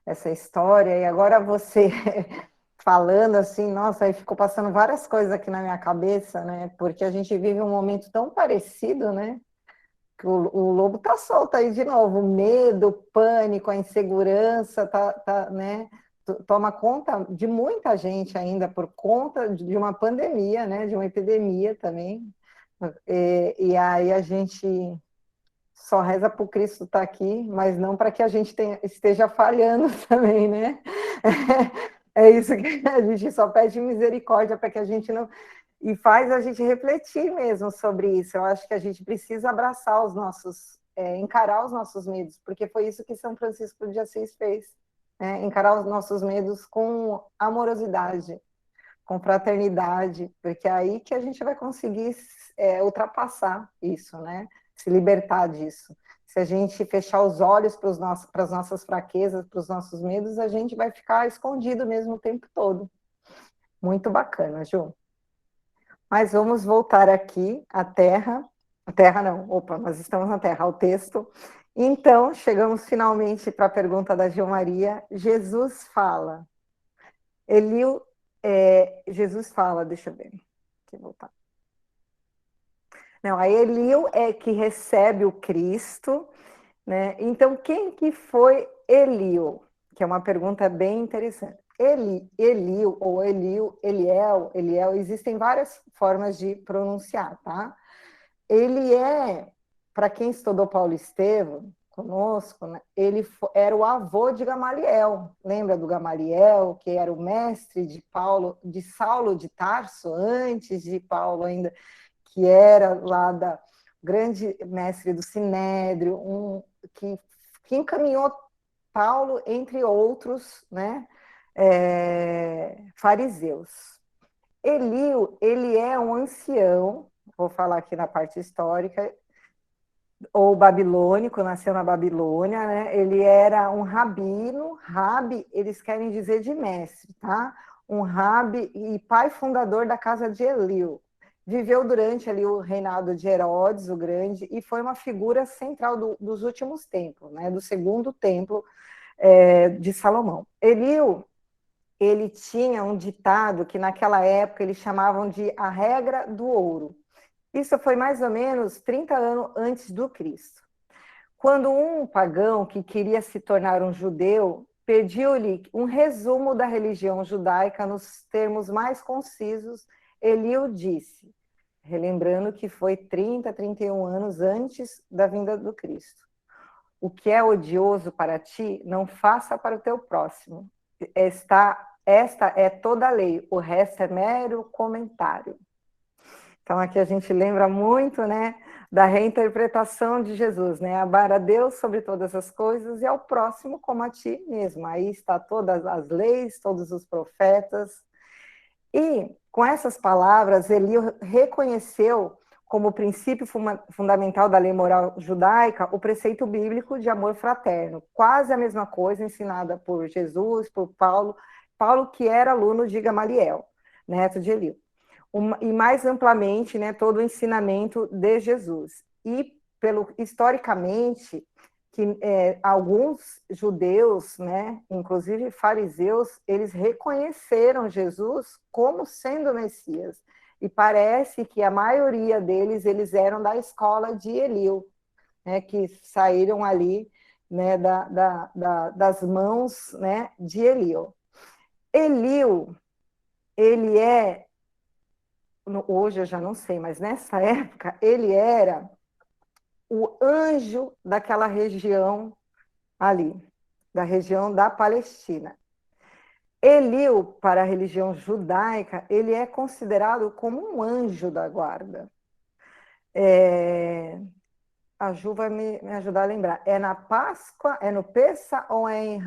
essa história, e agora você falando assim, nossa, aí ficou passando várias coisas aqui na minha cabeça, né, porque a gente vive um momento tão parecido, né, que o lobo tá solto aí de novo, o medo, o pânico, a insegurança, né, toma conta de muita gente ainda por conta de uma pandemia, né, de uma epidemia também. E aí a gente só reza para o Cristo estar aqui, mas não para que a gente esteja falhando também, né? É isso que a gente só pede misericórdia para que a gente não... E faz a gente refletir mesmo sobre isso. Eu acho que a gente precisa abraçar os nossos... encarar os nossos medos, porque foi isso que São Francisco de Assis fez. Encarar os nossos medos com amorosidade, com fraternidade, porque é aí que a gente vai conseguir ultrapassar isso, né? Se libertar disso. Se a gente fechar os olhos para as nossas fraquezas, para os nossos medos, a gente vai ficar escondido mesmo o tempo todo. Muito bacana, Ju. Mas vamos voltar aqui à Terra. A Terra não, opa, nós estamos na Terra, ao texto. Então, chegamos finalmente para a pergunta da Gil Maria. Jesus fala. Jesus fala, deixa eu ver. Deixa eu voltar. Não, a Eliu é que recebe o Cristo, né? Então, quem que foi Eliu? Que é uma pergunta bem interessante. Eliu, ou Eliel, existem várias formas de pronunciar, tá? Ele para quem estudou Paulo Estevam conosco, né, ele era o avô de Gamaliel. Lembra do Gamaliel, que era o mestre de Saulo de Tarso, antes de Paulo ainda, que era lá da grande mestre do Sinédrio, que encaminhou Paulo, entre outros, né, fariseus. Eliu, ele é um ancião, vou falar aqui na parte histórica, ou babilônico, nasceu na Babilônia, né? Ele era um rabino, rabi, eles querem dizer de mestre, tá? Um rabi e pai fundador da casa de Eliu. Viveu durante ali o reinado de Herodes, o Grande, e foi uma figura central dos últimos tempos, né? Do segundo templo de Salomão. Eliu, ele tinha um ditado que naquela época eles chamavam de a regra do ouro. Isso foi mais ou menos 30 anos antes do Cristo. Quando um pagão que queria se tornar um judeu pediu-lhe um resumo da religião judaica nos termos mais concisos, Eliu disse, relembrando que foi 31 anos antes da vinda do Cristo. O que é odioso para ti, não faça para o teu próximo. Esta é toda a lei, o resto é mero comentário. Então, aqui a gente lembra muito, né, da reinterpretação de Jesus, né? Amar a Deus sobre todas as coisas e ao próximo como a ti mesmo. Aí está todas as leis, todos os profetas. E, com essas palavras, ele reconheceu como princípio fundamental da lei moral judaica o preceito bíblico de amor fraterno. Quase a mesma coisa ensinada por Jesus, por Paulo, que era aluno de Gamaliel, neto de Eliu. E mais amplamente, né, todo o ensinamento de Jesus. E, historicamente, que alguns judeus, né, inclusive fariseus, eles reconheceram Jesus como sendo Messias. E parece que a maioria deles, eles eram da escola de Eliu, né, que saíram ali, né, das mãos, né, de Eliu. Eliu, ele hoje eu já não sei, mas nessa época ele era o anjo daquela região ali, da região da Palestina. Eliu, para a religião judaica, ele é considerado como um anjo da guarda. A Ju vai me ajudar a lembrar. É na Páscoa, é no Pessa ou é em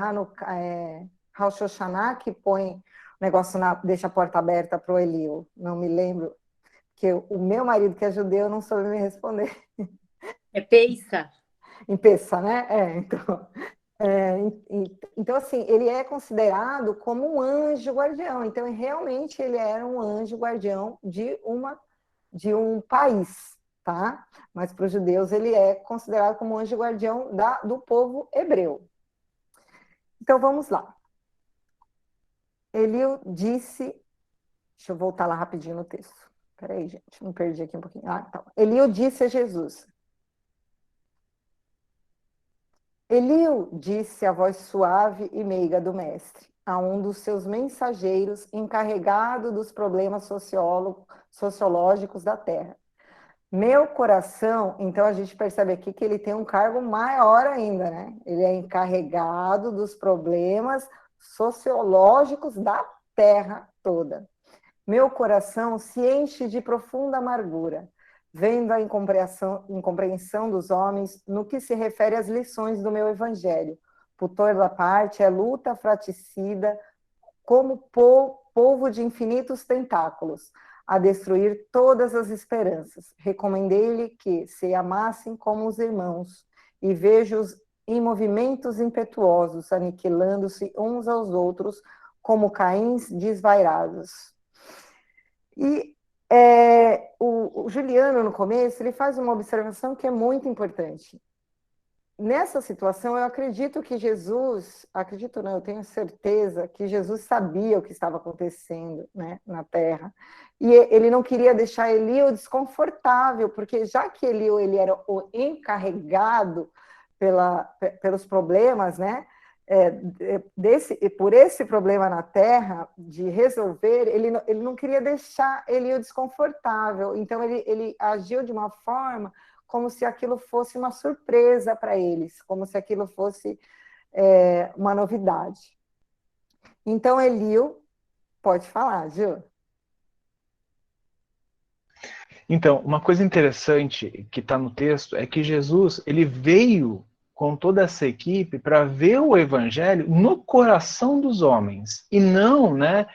Rosh Hashanah que põe o negócio, deixa a porta aberta para o Eliu? Não me lembro, porque o meu marido, que é judeu, não soube me responder. É Peissa. Em Pessa, né? Então, assim, ele é considerado como um anjo guardião. Então, realmente, ele era um anjo guardião de um país, tá? Mas para os judeus, ele é considerado como um anjo guardião do povo hebreu. Então, vamos lá. Eliu disse... Deixa eu voltar lá rapidinho no texto. Peraí, gente, me perdi aqui um pouquinho. Tá. Eliu disse a Jesus... Eliu disse a voz suave e meiga do mestre, a um dos seus mensageiros encarregado dos problemas sociológicos da terra. Meu coração, então a gente percebe aqui que ele tem um cargo maior ainda, né? Ele é encarregado dos problemas sociológicos da terra toda. Meu coração se enche de profunda amargura, vendo a incompreensão dos homens no que se refere às lições do meu evangelho. Por toda parte é luta fratricida, como polvo de infinitos tentáculos, a destruir todas as esperanças. Recomendei-lhe que se amassem como os irmãos, e vejo-os em movimentos impetuosos, aniquilando-se uns aos outros, como caíns desvairados. E o Juliano, no começo, ele faz uma observação que é muito importante. Nessa situação, eu acredito que Jesus, acredito não, eu tenho certeza que Jesus sabia o que estava acontecendo, né, na Terra, e ele não queria deixar Elio desconfortável, porque já que Elio ele era o encarregado pelos problemas, né, por esse problema na Terra, de resolver, ele não queria deixar Elio desconfortável, então ele agiu de uma forma como se aquilo fosse uma surpresa para eles, como se aquilo fosse uma novidade. Então, Elio, pode falar, Gil. Então, uma coisa interessante que está no texto é que Jesus ele veio com toda essa equipe para ver o evangelho no coração dos homens, e não, né,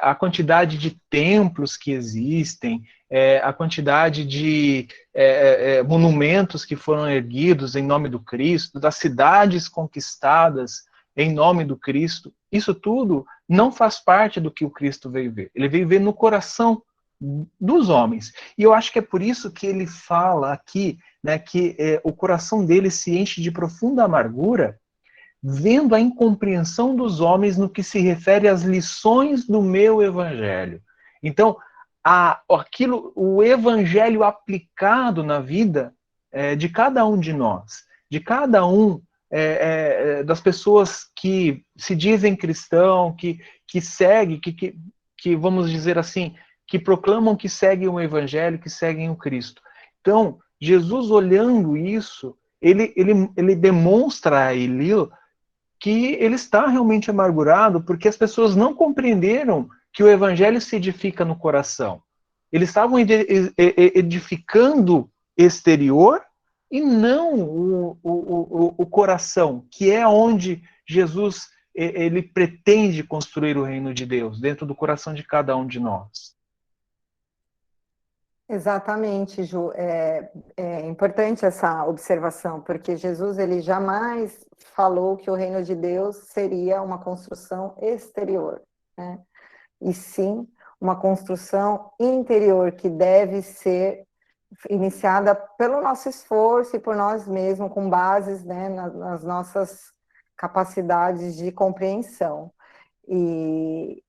a quantidade de templos que existem, a quantidade de monumentos que foram erguidos em nome do Cristo, das cidades conquistadas em nome do Cristo. Isso tudo não faz parte do que o Cristo veio ver. Ele veio ver no coração dos homens. E eu acho que é por isso que ele fala aqui, né, que o coração dele se enche de profunda amargura, vendo a incompreensão dos homens no que se refere às lições do meu evangelho. Então, o evangelho aplicado na vida de cada um de nós, de cada um das pessoas que se dizem cristão, que segue, que vamos dizer assim, que proclamam que seguem o evangelho, que seguem o Cristo. Então, Jesus olhando isso, ele demonstra a Elio que ele está realmente amargurado porque as pessoas não compreenderam que o evangelho se edifica no coração. Eles estavam edificando exterior e não o coração, que é onde Jesus ele pretende construir o reino de Deus, dentro do coração de cada um de nós. Exatamente, Ju. É importante essa observação, porque Jesus ele jamais falou que o reino de Deus seria uma construção exterior, né? E sim uma construção interior que deve ser iniciada pelo nosso esforço e por nós mesmos, com bases, né, nas nossas capacidades de compreensão. Eu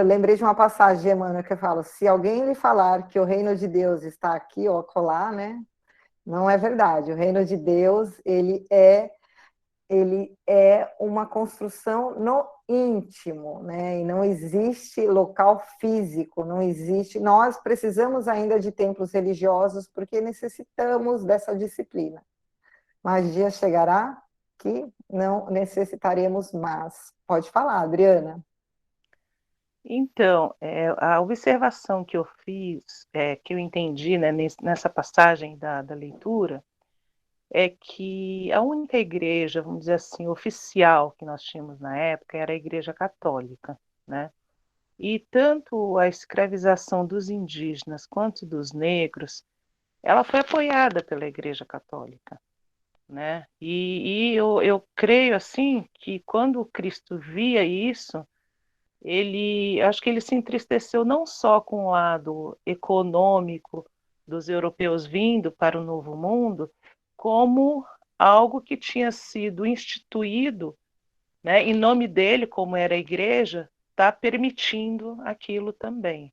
lembrei de uma passagem de Emmanuel que eu falo: se alguém lhe falar que o reino de Deus está aqui ou acolá, né, não é verdade. O reino de Deus ele é uma construção no íntimo, né? E não existe local físico, não existe. Nós precisamos ainda de templos religiosos porque necessitamos dessa disciplina. Mas dia chegará que não necessitaremos mais. Pode falar, Adriana. Então, a observação que eu fiz, que eu entendi, né, nessa passagem da leitura, é que a única igreja, vamos dizer assim, oficial que nós tínhamos na época era a Igreja Católica, né? E tanto a escravização dos indígenas quanto dos negros, ela foi apoiada pela Igreja Católica, né? E eu creio assim que quando Cristo via isso, acho que ele se entristeceu não só com o lado econômico dos europeus vindo para o Novo Mundo, como algo que tinha sido instituído, né, em nome dele, como era a igreja, está permitindo aquilo também,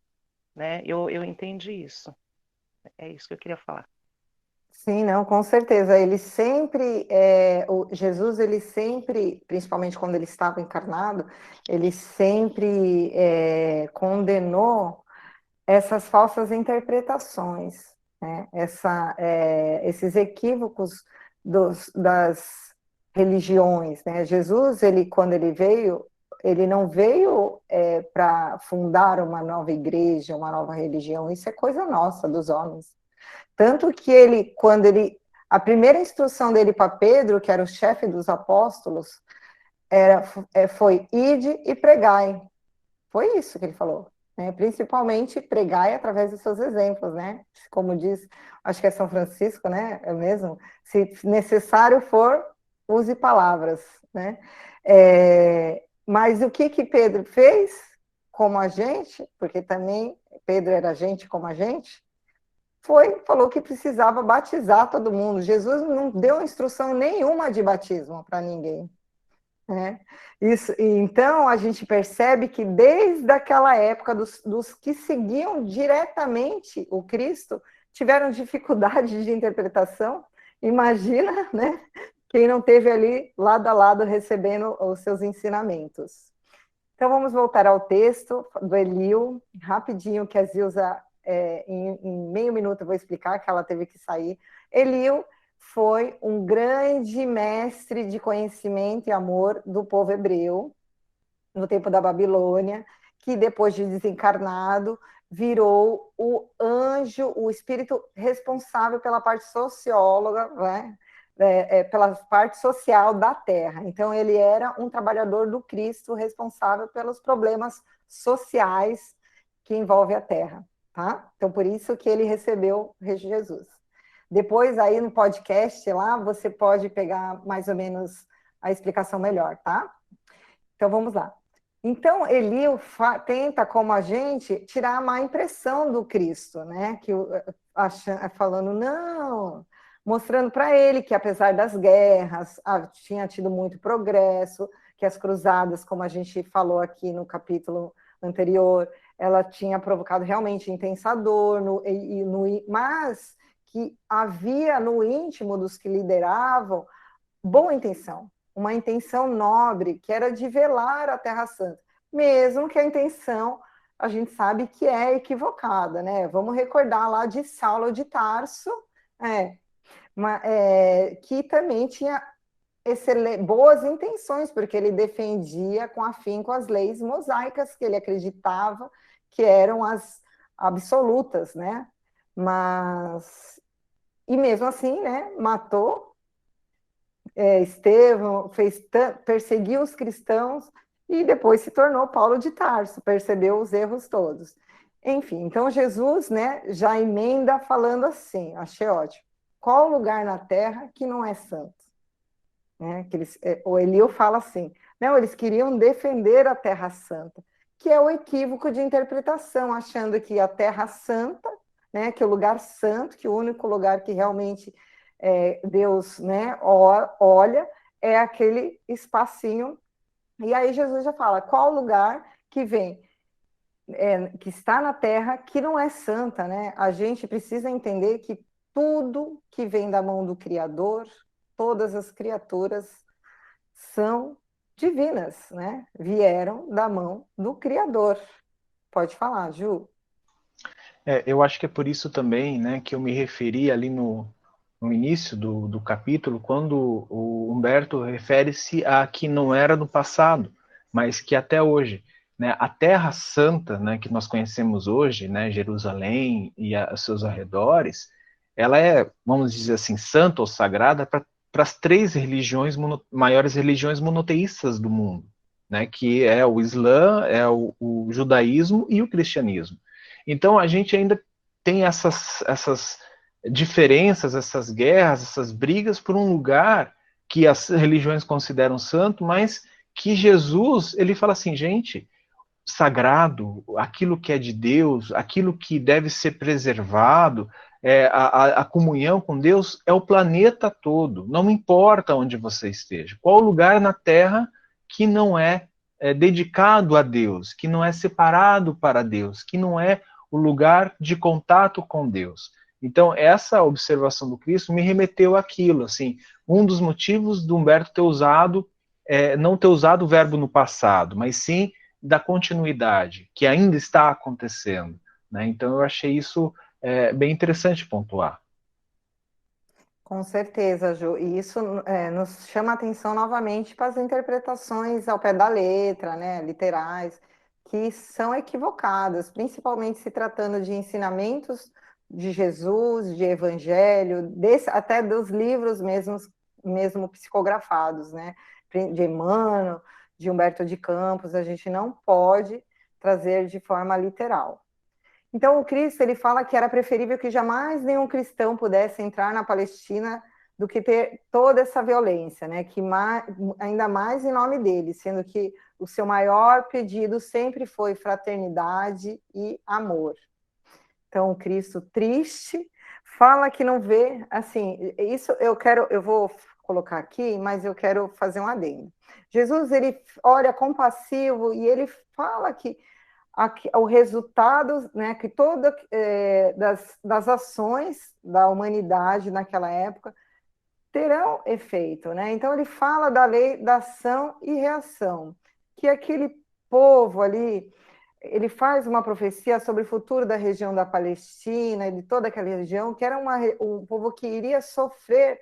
né? Eu entendi isso. É isso que eu queria falar. Sim, não, com certeza. Ele sempre, Jesus, ele sempre, principalmente quando ele estava encarnado, ele sempre condenou essas falsas interpretações, né? Esses equívocos das religiões, né? Jesus, quando ele veio, ele não veio para fundar uma nova igreja, uma nova religião. Isso é coisa nossa, dos homens. Tanto que a primeira instrução dele para Pedro, que era o chefe dos apóstolos, foi ide e pregai. Foi isso que ele falou, né? Principalmente pregai através dos seus exemplos, né? Como diz, acho que é São Francisco, né? É mesmo? Se necessário for, use palavras, né? Mas o que Pedro fez como a gente, porque também Pedro era gente como a gente, falou que precisava batizar todo mundo. Jesus não deu instrução nenhuma de batismo para ninguém, né? Então, a gente percebe que desde aquela época, dos que seguiam diretamente o Cristo, tiveram dificuldade de interpretação. Imagina, né? Quem não teve ali, lado a lado, recebendo os seus ensinamentos. Então, vamos voltar ao texto do Eliú, rapidinho, que a Zilza, em meio minuto, eu vou explicar, que ela teve que sair. Eliú foi um grande mestre de conhecimento e amor do povo hebreu, no tempo da Babilônia, que depois de desencarnado, virou o anjo, o espírito responsável pela parte socióloga, né? Pela parte social da Terra. Então, ele era um trabalhador do Cristo responsável pelos problemas sociais que envolvem a Terra, tá? Então, por isso que ele recebeu Jesus. Depois, aí no podcast lá, você pode pegar mais ou menos a explicação melhor, tá? Então, vamos lá. Então, Eliú tenta, como a gente, tirar a má impressão do Cristo, né? Falando, não, mostrando para ele que, apesar das guerras, tinha tido muito progresso, que as cruzadas, como a gente falou aqui no capítulo anterior, ela tinha provocado realmente intensa dor, mas que havia no íntimo dos que lideravam boa intenção, uma intenção nobre, que era de velar a Terra Santa, mesmo que a intenção, a gente sabe que é equivocada, né? Vamos recordar lá de Saulo de Tarso, que também tinha boas intenções, porque ele defendia com afinco as leis mosaicas que ele acreditava que eram as absolutas, né? E mesmo assim, né, matou Estevão, perseguiu os cristãos e depois se tornou Paulo de Tarso, percebeu os erros todos. Enfim, então Jesus, né, já emenda falando assim, achei ótimo. Qual lugar na terra que não é santo? Né, o Eliú fala assim, não, eles queriam defender a Terra Santa, que é o equívoco de interpretação, achando que a Terra Santa, né, que o lugar santo, que o único lugar que realmente Deus, né, olha, é aquele espacinho. E aí Jesus já fala, qual lugar que vem, que está na terra, que não é santa, né? A gente precisa entender que tudo que vem da mão do Criador, todas as criaturas são divinas, né? Vieram da mão do Criador. Pode falar, Ju. Eu acho que é por isso também, né, que eu me referi ali no início do capítulo, quando o Humberto refere-se a que não era no passado, mas que até hoje, né, a Terra Santa, né, que nós conhecemos hoje, né, Jerusalém e os seus arredores, ela é, vamos dizer assim, santa ou sagrada para as três maiores religiões monoteístas do mundo, né, que é o Islã, é o judaísmo e o cristianismo. Então a gente ainda tem essas diferenças, essas guerras, essas brigas por um lugar que as religiões consideram santo, mas que Jesus, ele fala assim, gente, sagrado, aquilo que é de Deus, aquilo que deve ser preservado, a comunhão com Deus é o planeta todo, não importa onde você esteja, qual lugar na Terra que não é dedicado a Deus, que não é separado para Deus, que não é o lugar de contato com Deus. Então, essa observação do Cristo me remeteu àquilo, assim, um dos motivos do Humberto ter usado, não ter usado o verbo no passado, mas sim da continuidade, que ainda está acontecendo, né? Então, eu achei isso bem interessante pontuar. Com certeza, Ju. E isso nos chama a atenção novamente para as interpretações ao pé da letra, né, literais, que são equivocadas, principalmente se tratando de ensinamentos de Jesus, de evangelho, até dos livros mesmo psicografados, né? de Emmanuel, de Humberto de Campos, a gente não pode trazer de forma literal. Então, o Cristo, ele fala que era preferível que jamais nenhum cristão pudesse entrar na Palestina do que ter toda essa violência, né? Que ainda mais em nome dele, sendo que o seu maior pedido sempre foi fraternidade e amor. Então, o Cristo triste fala que não vê, assim, isso eu vou colocar aqui, mas eu quero fazer um adendo. Jesus, ele olha compassivo e ele fala que o resultado, né, que todas das ações da humanidade naquela época terão efeito, né? Então ele fala da lei da ação e reação, que aquele povo ali, ele faz uma profecia sobre o futuro da região da Palestina e de toda aquela região, que era um povo que iria sofrer,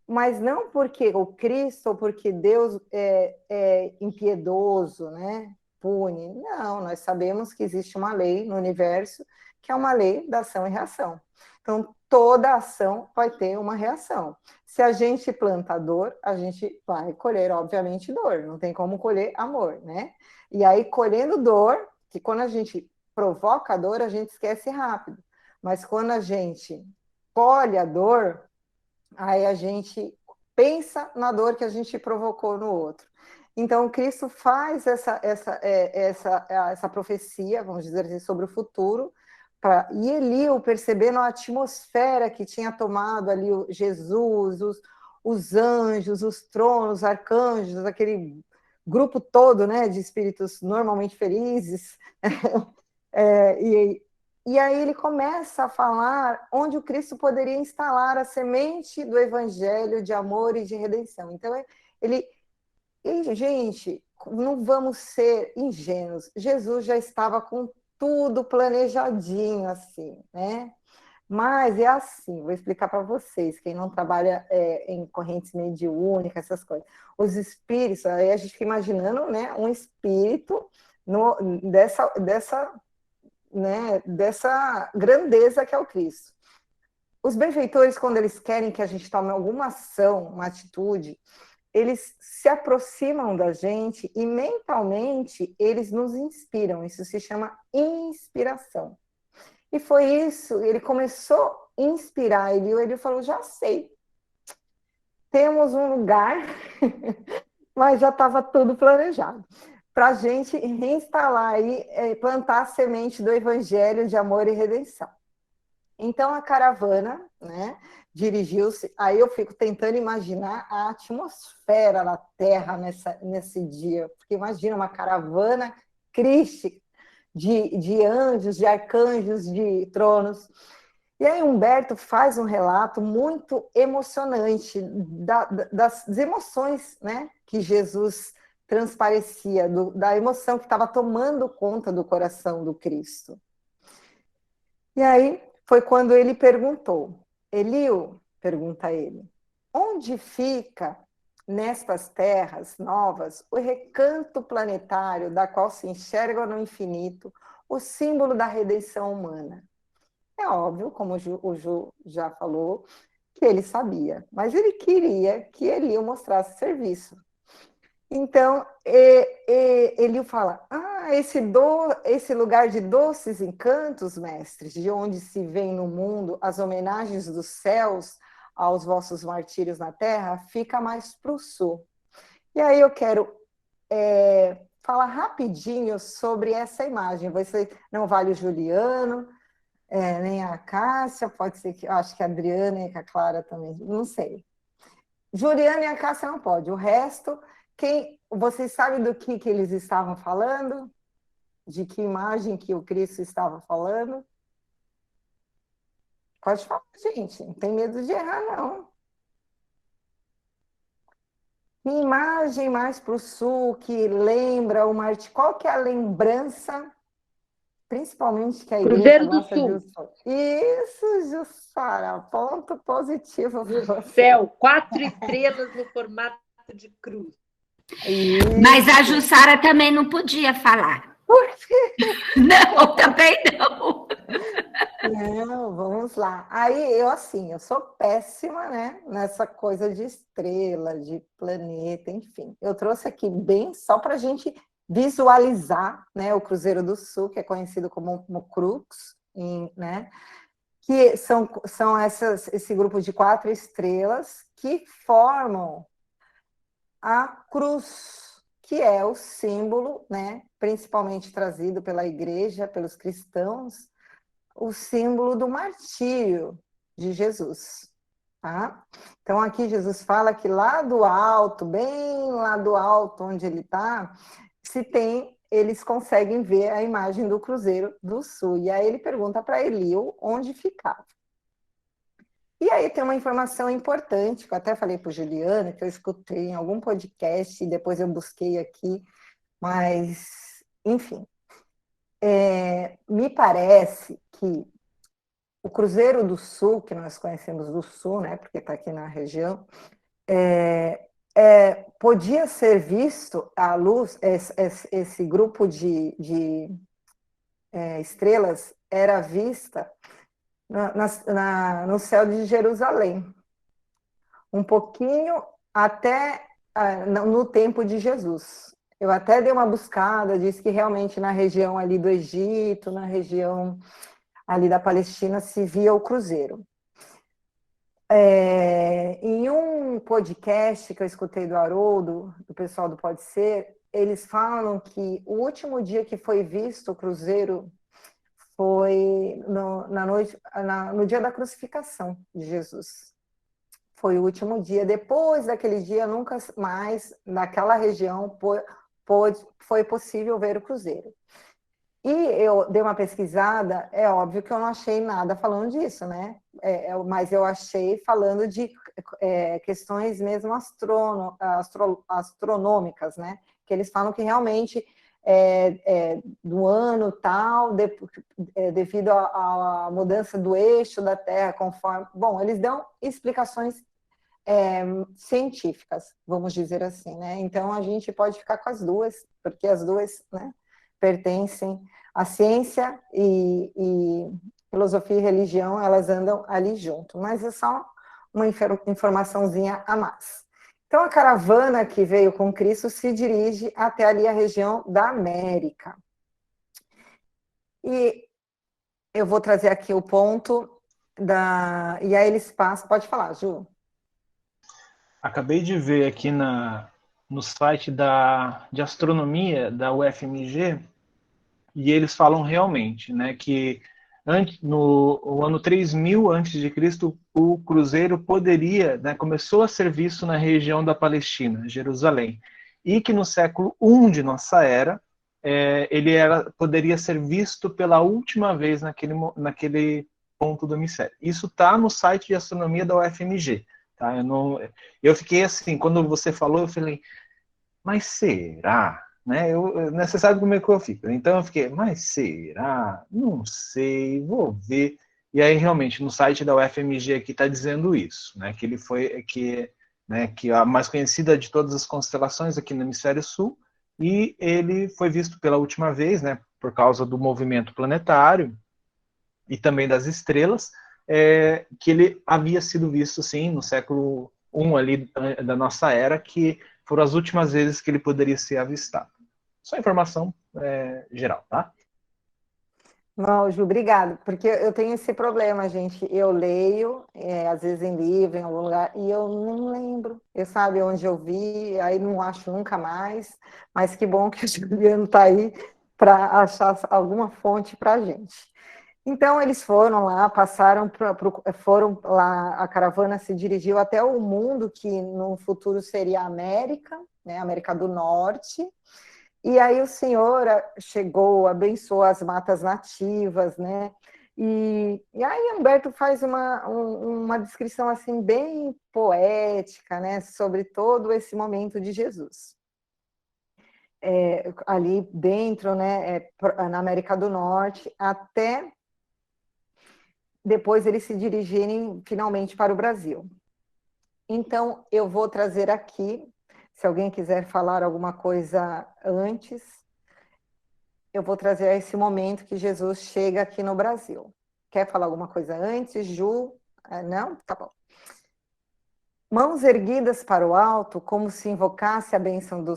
mas não porque o Cristo ou porque Deus é impiedoso, né? Pune. Não, nós sabemos que existe uma lei no universo que é uma lei da ação e reação. Então, toda ação vai ter uma reação. Se a gente planta dor, a gente vai colher, obviamente, dor. Não tem como colher amor, né? E aí, colhendo dor, que quando a gente provoca a dor, a gente esquece rápido. Mas quando a gente colhe a dor, aí a gente pensa na dor que a gente provocou no outro. Então, Cristo faz essa profecia, vamos dizer assim, sobre o futuro, e Eliú, percebendo a atmosfera que tinha tomado ali Jesus, os anjos, os tronos, os arcanjos, aquele grupo todo, né, de espíritos normalmente felizes, e aí ele começa a falar onde o Cristo poderia instalar a semente do evangelho de amor e de redenção. Então, gente, não vamos ser ingênuos. Jesus já estava com tudo planejadinho, assim, né? Mas é assim, vou explicar para vocês, quem não trabalha em correntes mediúnicas, essas coisas. Os espíritos, aí a gente fica imaginando, né, um espírito dessa grandeza que é o Cristo. Os benfeitores, quando eles querem que a gente tome alguma ação, uma atitude, eles se aproximam da gente e mentalmente eles nos inspiram. Isso se chama inspiração. E foi isso, ele começou a inspirar, ele falou, já sei, temos um lugar, mas já estava tudo planejado, para a gente reinstalar aí, plantar a semente do evangelho de amor e redenção. Então a caravana, né, dirigiu-se, aí eu fico tentando imaginar a atmosfera na Terra nesse dia, porque imagina uma caravana crística de anjos, de arcanjos, de tronos. E aí Humberto faz um relato muito emocionante das emoções, né, que Jesus transparecia, da emoção que estava tomando conta do coração do Cristo. E aí foi quando ele perguntou, Eliú, pergunta ele, onde fica nestas terras novas o recanto planetário da qual se enxerga no infinito o símbolo da redenção humana? É óbvio, como o Ju já falou, que ele sabia, mas ele queria que Eliú mostrasse serviço. Então, Eliú fala, esse lugar de doces encantos, mestres, de onde se vem no mundo as homenagens dos céus aos vossos martírios na terra, fica mais para o sul. E aí eu quero falar rapidinho sobre essa imagem. Você não vale o Juliano, nem a Cássia, pode ser que, eu acho que a Adriana e a Clara também, não sei. Juliana e a Cássia não pode, o resto... Vocês sabem do que eles estavam falando? De que imagem que o Cristo estava falando? Pode falar, gente. Não tem medo de errar, não. Que imagem mais para o sul que lembra o Marte? Qual que é a lembrança, principalmente que a igreja Cruzeiro do gosta Sul. Isso, Jussara, ponto positivo. No céu, 4 estrelas no formato de cruz. Isso. Mas a Jussara também não podia falar. Por quê? Não, também não. Não, vamos lá. Aí eu, assim, eu sou péssima, né, nessa coisa de estrela, de planeta, enfim. Eu trouxe aqui bem só para a gente visualizar, né, o Cruzeiro do Sul, que é conhecido como Crux, né, que são esse grupo de 4 estrelas que formam a cruz, que é o símbolo, né, principalmente trazido pela igreja, pelos cristãos, o símbolo do martírio de Jesus. Tá? Então, aqui Jesus fala que lá do alto, bem lá do alto onde ele está, eles conseguem ver a imagem do Cruzeiro do Sul. E aí ele pergunta para Elio onde ficava. E aí tem uma informação importante, que eu até falei para o Juliano, que eu escutei em algum podcast, e depois eu busquei aqui, mas, enfim, me parece que o Cruzeiro do Sul, que nós conhecemos do Sul, né, porque está aqui na região, podia ser visto à luz, esse grupo de estrelas era vista no céu de Jerusalém, um pouquinho até no tempo de Jesus. Eu até dei uma buscada, disse que realmente na região ali do Egito, na região ali da Palestina, se via o cruzeiro. Em um podcast que eu escutei do Haroldo, do pessoal do Pode Ser, eles falam que o último dia que foi visto o cruzeiro foi no dia da crucificação de Jesus. Foi o último dia. Depois daquele dia, nunca mais naquela região foi possível ver o cruzeiro. E eu dei uma pesquisada, é óbvio que eu não achei nada falando disso, né? Mas eu achei falando de questões mesmo astronômicas, né? Que eles falam que realmente do ano tal, devido à mudança do eixo da Terra, conforme... Bom, eles dão explicações científicas, vamos dizer assim, né? Então, a gente pode ficar com as duas, porque as duas, né, pertencem à ciência e filosofia e religião, elas andam ali junto, mas é só uma informaçãozinha a mais. Então, a caravana que veio com Cristo se dirige até ali a região da América. E eu vou trazer aqui o ponto e aí eles passam... Pode falar, Ju. Acabei de ver aqui no site de astronomia da UFMG, e eles falam realmente, né, que no ano 3000 antes de Cristo, o cruzeiro poderia, né, começou a ser visto na região da Palestina, Jerusalém, e que no século I de nossa era, ele poderia ser visto pela última vez naquele ponto do hemisfério. Isso está no site de astronomia da UFMG. Tá? Eu fiquei assim, quando você falou, eu falei, mas será? Né? Você sabe como é que eu fico. Então eu fiquei, mas será? Não sei, vou ver. E aí realmente no site da UFMG aqui está dizendo isso, né? Que ele foi que a mais conhecida de todas as constelações aqui no hemisfério sul, e ele foi visto pela última vez, né? Por causa do movimento planetário e também das estrelas, que ele havia sido visto, sim, no século I ali da nossa era, que foram as últimas vezes que ele poderia ser avistado. Só informação geral, tá? Não, Ju, obrigado, porque eu tenho esse problema, gente. Eu leio, às vezes em livro, em algum lugar, e eu não lembro. Eu sabe onde eu vi, aí não acho nunca mais. Mas que bom que o Juliano está aí para achar alguma fonte para a gente. Então, eles foram lá, foram lá, a caravana se dirigiu até o mundo que no futuro seria a América, né, América do Norte. E aí o Senhor chegou, abençoou as matas nativas, né? E aí Humberto faz uma descrição assim bem poética, né, sobre todo esse momento de Jesus. Ali dentro, né, na América do Norte, até depois eles se dirigirem finalmente para o Brasil. Então, eu vou trazer aqui, se alguém quiser falar alguma coisa antes, eu vou trazer esse momento que Jesus chega aqui no Brasil. Quer falar alguma coisa antes, Ju? Não? Tá bom. Mãos erguidas para o alto, como se invocasse a bênção do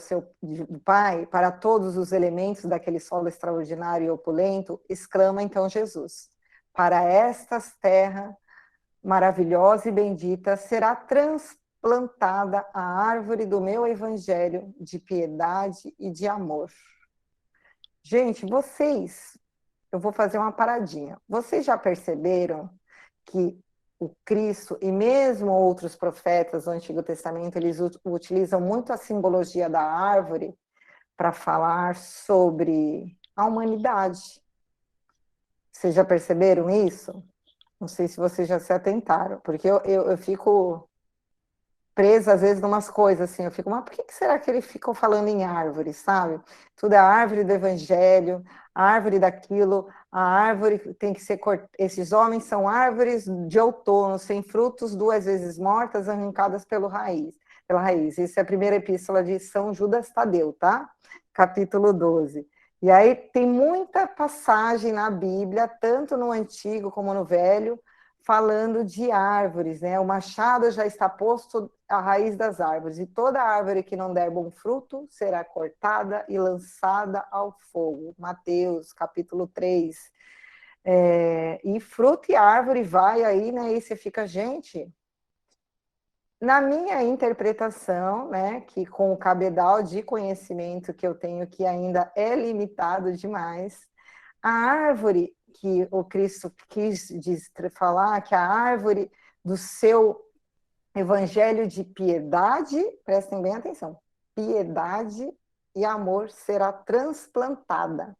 Pai para todos os elementos daquele solo extraordinário e opulento, exclama então Jesus: para estas terra maravilhosa e bendita será transplantada a árvore do meu evangelho de piedade e de amor. Gente, eu vou fazer uma paradinha. Vocês já perceberam que o Cristo e mesmo outros profetas do Antigo Testamento, eles utilizam muito a simbologia da árvore para falar sobre a humanidade? Vocês já perceberam isso? Não sei se vocês já se atentaram, porque eu fico presa às vezes em umas coisas assim, eu fico, mas por que será que ele ficou falando em árvore, sabe? Tudo é a árvore do evangelho, a árvore daquilo, a árvore tem que ser cortada. Esses homens são árvores de outono, sem frutos, 2 vezes mortas, arrancadas pela raiz. Isso é a primeira epístola de São Judas Tadeu, tá? Capítulo 12. E aí tem muita passagem na Bíblia, tanto no Antigo como no Velho, falando de árvores, né? O machado já está posto à raiz das árvores, e toda árvore que não der bom fruto será cortada e lançada ao fogo. Mateus, capítulo 3. E fruto e árvore vai aí, né? E você fica, gente... Na minha interpretação, né, que com o cabedal de conhecimento que eu tenho, que ainda é limitado demais, a árvore que o Cristo quis falar, que a árvore do seu evangelho de piedade, prestem bem atenção, piedade e amor será transplantada.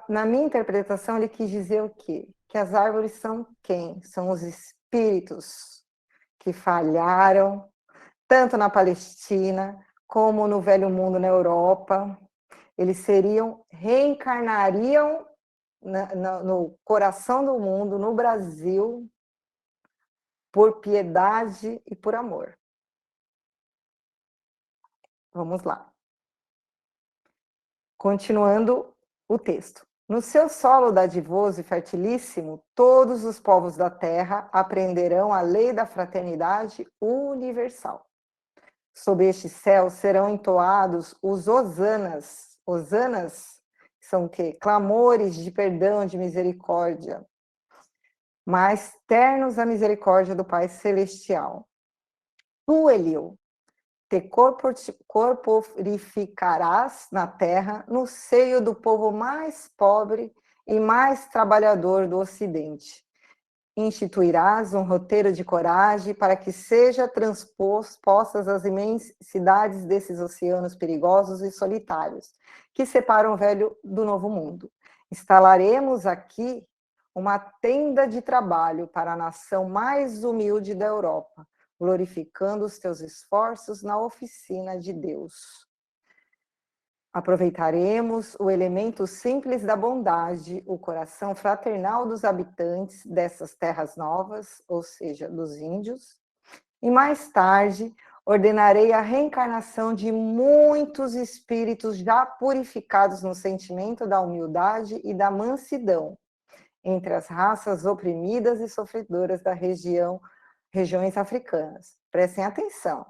Na minha interpretação, ele quis dizer o quê? Que as árvores são quem? São os espíritos que falharam, tanto na Palestina, como no Velho Mundo na Europa. Eles reencarnariam no coração do mundo, no Brasil, por piedade e por amor. Vamos lá. Continuando o texto. No seu solo dadivoso e fertilíssimo, todos os povos da terra aprenderão a lei da fraternidade universal. Sob este céu serão entoados os hosanas. Hosanas são o quê? Clamores de perdão, de misericórdia, mais ternos a misericórdia do Pai Celestial. Tu, Eliu, te corporificarás na terra, no seio do povo mais pobre e mais trabalhador do Ocidente. Instituirás um roteiro de coragem para que seja transpostas as imensidades desses oceanos perigosos e solitários, que separam o velho do novo mundo. Instalaremos aqui uma tenda de trabalho para a nação mais humilde da Europa, glorificando os teus esforços na oficina de Deus. Aproveitaremos o elemento simples da bondade, o coração fraternal dos habitantes dessas terras novas, ou seja, dos índios, e mais tarde ordenarei a reencarnação de muitos espíritos já purificados no sentimento da humildade e da mansidão, entre as raças oprimidas e sofredoras da regiões africanas. Prestem atenção.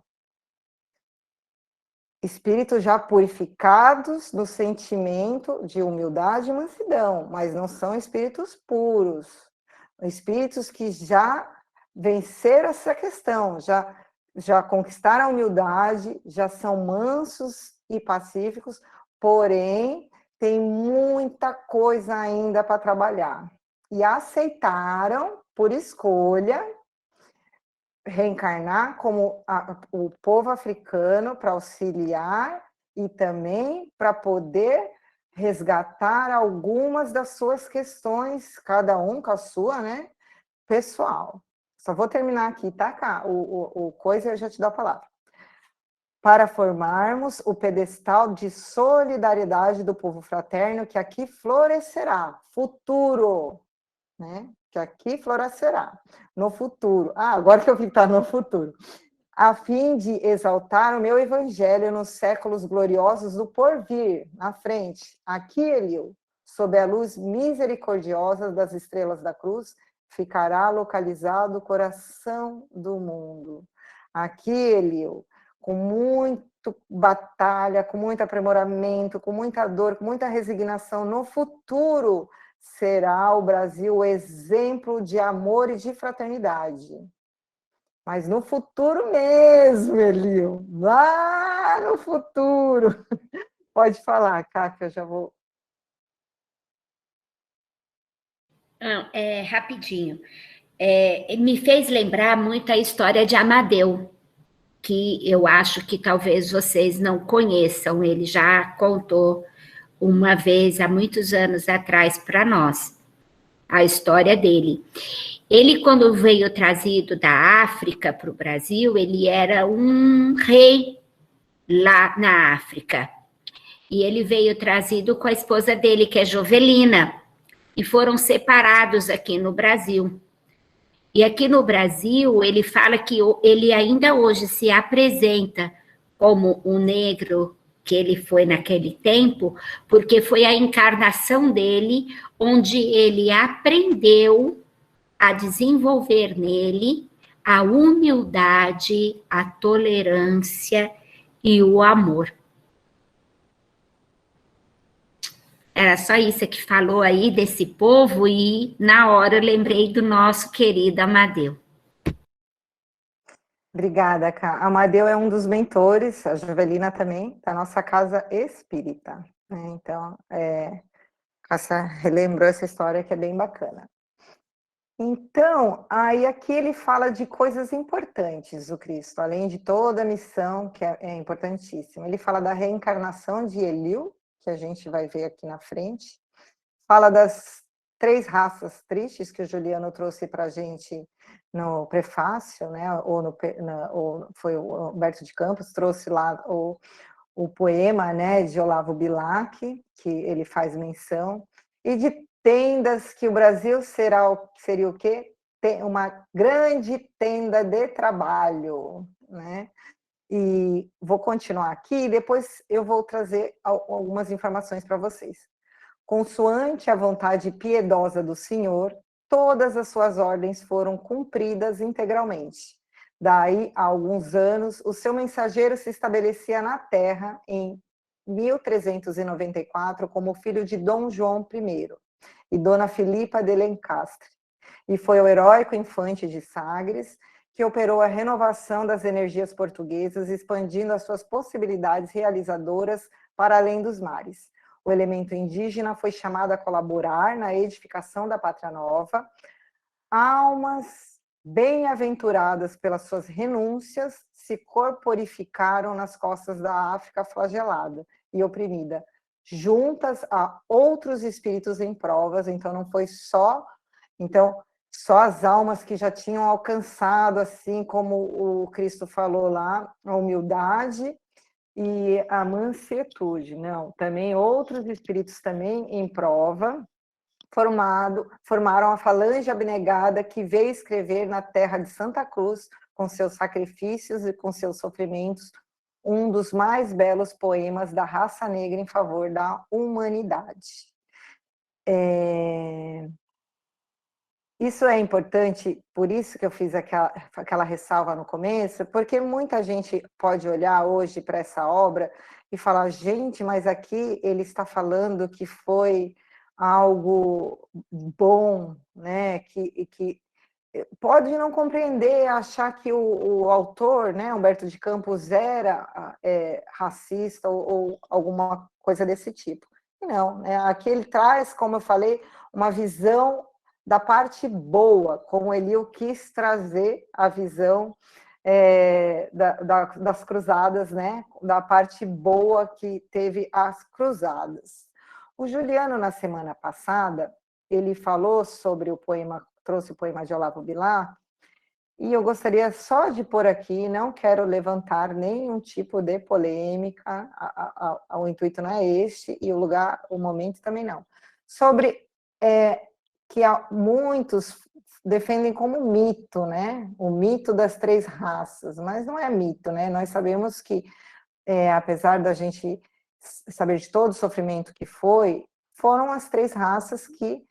Espíritos já purificados no sentimento de humildade e mansidão, mas não são espíritos puros. Espíritos que já venceram essa questão, já conquistaram a humildade, já são mansos e pacíficos, porém, tem muita coisa ainda para trabalhar. E aceitaram, por escolha, reencarnar como o povo africano para auxiliar e também para poder resgatar algumas das suas questões, cada um com a sua, né, pessoal. Só vou terminar aqui, tá, cá? O coisa eu já te dou a palavra. Para formarmos o pedestal de solidariedade do povo fraterno que aqui florescerá, futuro, né? Que aqui florescerá, no futuro. Agora que eu vi que está no futuro. a fim de exaltar o meu evangelho nos séculos gloriosos do porvir, na frente. Aqui, Eliu, sob a luz misericordiosa das estrelas da cruz, ficará localizado o coração do mundo. Aqui, Eliu, com muito batalha, com muito aprimoramento, com muita dor, com muita resignação, no futuro será o Brasil o exemplo de amor e de fraternidade. Mas no futuro mesmo, Eliu, lá no futuro. Pode falar, Cátia, eu já vou. Não, rapidinho. Me fez lembrar muito a história de Amadeu, que eu acho que talvez vocês não conheçam. Ele já contou uma vez, há muitos anos atrás, para nós, a história dele. Ele, quando veio trazido da África para o Brasil, ele era um rei lá na África. E ele veio trazido com a esposa dele, que é Jovelina, e foram separados aqui no Brasil. E aqui no Brasil, ele fala que ele ainda hoje se apresenta como um negro que ele foi naquele tempo, porque foi a encarnação dele, onde ele aprendeu a desenvolver nele a humildade, a tolerância e o amor. Era só isso que falou aí desse povo e na hora eu lembrei do nosso querido Amadeu. Obrigada, Cá. Amadeu é um dos mentores, a Jovelina também, da nossa casa espírita. Né? Então, Cássia relembrou essa história que é bem bacana. Então, aí aqui ele fala de coisas importantes do Cristo, além de toda a missão, que é importantíssima. Ele fala da reencarnação de Eliu, que a gente vai ver aqui na frente. Fala das 3 raças tristes que o Juliano trouxe para a gente no prefácio, né? Ou foi o Humberto de Campos, trouxe lá o poema, né, de Olavo Bilac, que ele faz menção, e de tendas que o Brasil seria o quê? Uma grande tenda de trabalho, né? E vou continuar aqui, depois eu vou trazer algumas informações para vocês. Consoante a vontade piedosa do Senhor, todas as suas ordens foram cumpridas integralmente. Daí, há alguns anos, o seu mensageiro se estabelecia na terra em 1394 como filho de Dom João I e Dona Filipa de Lencastre, e foi o heróico infante de Sagres que operou a renovação das energias portuguesas, expandindo as suas possibilidades realizadoras para além dos mares. O elemento indígena foi chamado a colaborar na edificação da Pátria Nova. Almas bem-aventuradas pelas suas renúncias se corporificaram nas costas da África flagelada e oprimida, juntas a outros espíritos em provas. Então não foi só as almas que já tinham alcançado, assim como o Cristo falou lá, a humildade e a mansietude. Não, também outros espíritos também em prova, formaram a falange abnegada que veio escrever na terra de Santa Cruz, com seus sacrifícios e com seus sofrimentos, um dos mais belos poemas da raça negra em favor da humanidade. Isso é importante, por isso que eu fiz aquela ressalva no começo, porque muita gente pode olhar hoje para essa obra e falar, gente, mas aqui ele está falando que foi algo bom, né? Que pode não compreender, achar que o autor, né, Humberto de Campos, era racista ou alguma coisa desse tipo. Não, né? Aqui ele traz, como eu falei, uma visão da parte boa, como Eliu quis trazer a visão das cruzadas, né? Da parte boa que teve as cruzadas. O Juliano, na semana passada, ele falou sobre o poema, trouxe o poema de Olavo Bilac, e eu gostaria só de pôr aqui, não quero levantar nenhum tipo de polêmica, o intuito não é este, e o momento também não. Sobre que muitos defendem como mito, né? O mito das 3 raças, mas não é mito, né? Nós sabemos que, apesar da gente saber de todo o sofrimento que foram as 3 raças que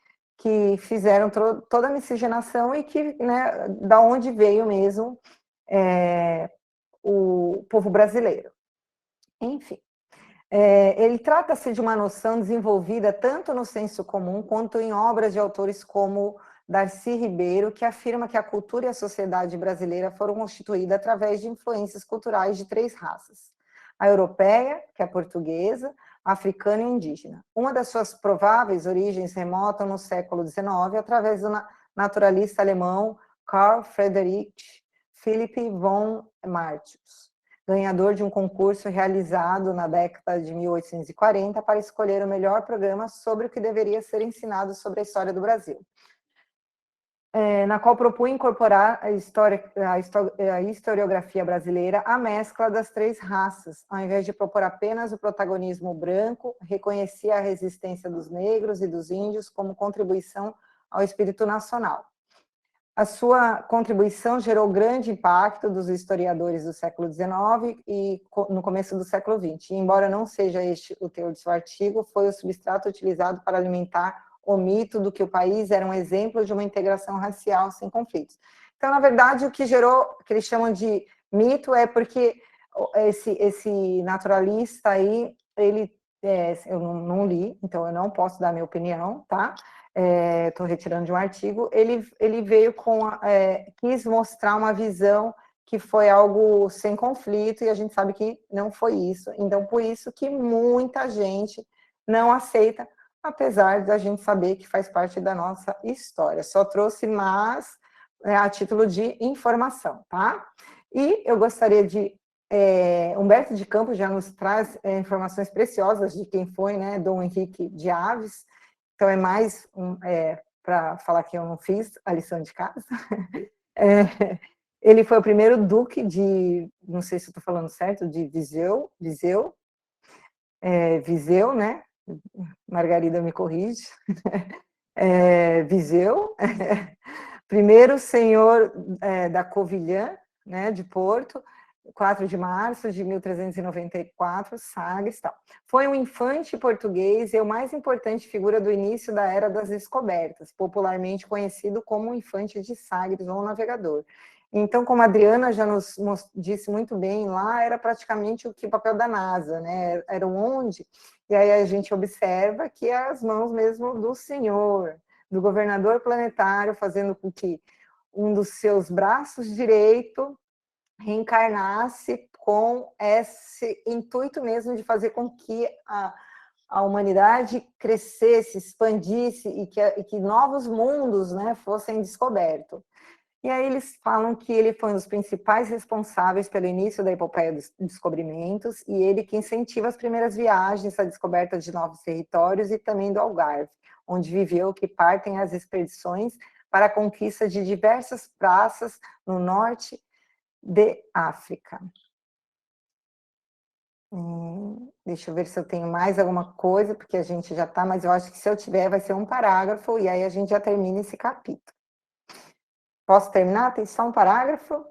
fizeram toda a miscigenação e que, né, da onde veio mesmo o povo brasileiro. Enfim, ele trata-se de uma noção desenvolvida tanto no senso comum quanto em obras de autores como Darcy Ribeiro, que afirma que a cultura e a sociedade brasileira foram constituídas através de influências culturais de 3 raças: a europeia, que é a portuguesa, a africana e indígena. Uma das suas prováveis origens remontam no século XIX, através do naturalista alemão Carl Friedrich Philipp von Martius, ganhador de um concurso realizado na década de 1840 para escolher o melhor programa sobre o que deveria ser ensinado sobre a história do Brasil, na qual propunha incorporar a historiografia brasileira à mescla das 3 raças, ao invés de propor apenas o protagonismo branco, reconhecia a resistência dos negros e dos índios como contribuição ao espírito nacional. A sua contribuição gerou grande impacto dos historiadores do século XIX e no começo do século XX. E, embora não seja este o teor de seu artigo, foi o substrato utilizado para alimentar o mito do que o país era um exemplo de uma integração racial sem conflitos. Então, na verdade, o que gerou, o que eles chamam de mito, é porque esse naturalista aí, eu não li, então eu não posso dar minha opinião, tá? Estou retirando de um artigo, ele veio quis mostrar uma visão que foi algo sem conflito, e a gente sabe que não foi isso. Então, por isso que muita gente não aceita, apesar da gente saber que faz parte da nossa história. Só trouxe mais a título de informação, tá? E eu gostaria de... Humberto de Campos já nos traz informações preciosas de quem foi, né, Dom Henrique de Aves. Então, é mais para falar que eu não fiz a lição de casa. Ele foi o primeiro duque de, não sei se eu estou falando certo, de Viseu, né? Margarida me corrige. Viseu. Primeiro senhor da Covilhã, né, de Porto, 4 de março de 1394, Sagres, tal. Foi um infante português e a mais importante figura do início da Era das Descobertas, popularmente conhecido como o Infante de Sagres ou navegador. Então, como a Adriana já nos disse muito bem, lá era praticamente o papel da NASA, né? Era onde, e aí a gente observa que é as mãos mesmo do Senhor, do governador planetário, fazendo com que um dos seus braços direito reencarnasse com esse intuito mesmo de fazer com que a humanidade crescesse, expandisse e que novos mundos, né, fossem descobertos. E aí eles falam que ele foi um dos principais responsáveis pelo início da epopeia dos descobrimentos e ele que incentiva as primeiras viagens, a descoberta de novos territórios e também do Algarve, onde viveu, que partem as expedições para a conquista de diversas praças no norte de África. Deixa eu ver se eu tenho mais alguma coisa, porque a gente já está, mas eu acho que se eu tiver vai ser um parágrafo e aí a gente já termina esse capítulo. Posso terminar? Tem só um parágrafo?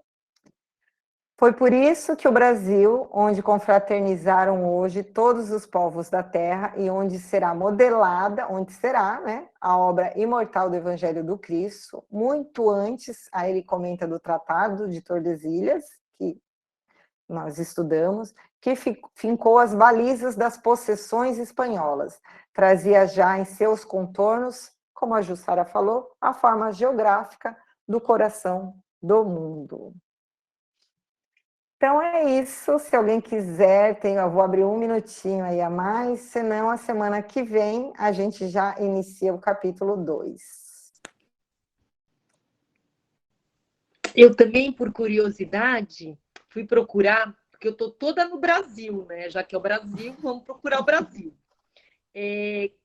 Foi por isso que o Brasil, onde confraternizaram hoje todos os povos da terra e onde será modelada, onde será, né, a obra imortal do Evangelho do Cristo, muito antes, aí ele comenta do Tratado de Tordesilhas, que nós estudamos, que fincou as balizas das possessões espanholas, trazia já em seus contornos, como a Jussara falou, a forma geográfica do coração do mundo. Então é isso, se alguém quiser, eu vou abrir um minutinho aí a mais, senão a semana que vem a gente já inicia o capítulo 2. Eu também, por curiosidade, fui procurar, porque eu estou toda no Brasil, né? Já que é o Brasil, vamos procurar o Brasil.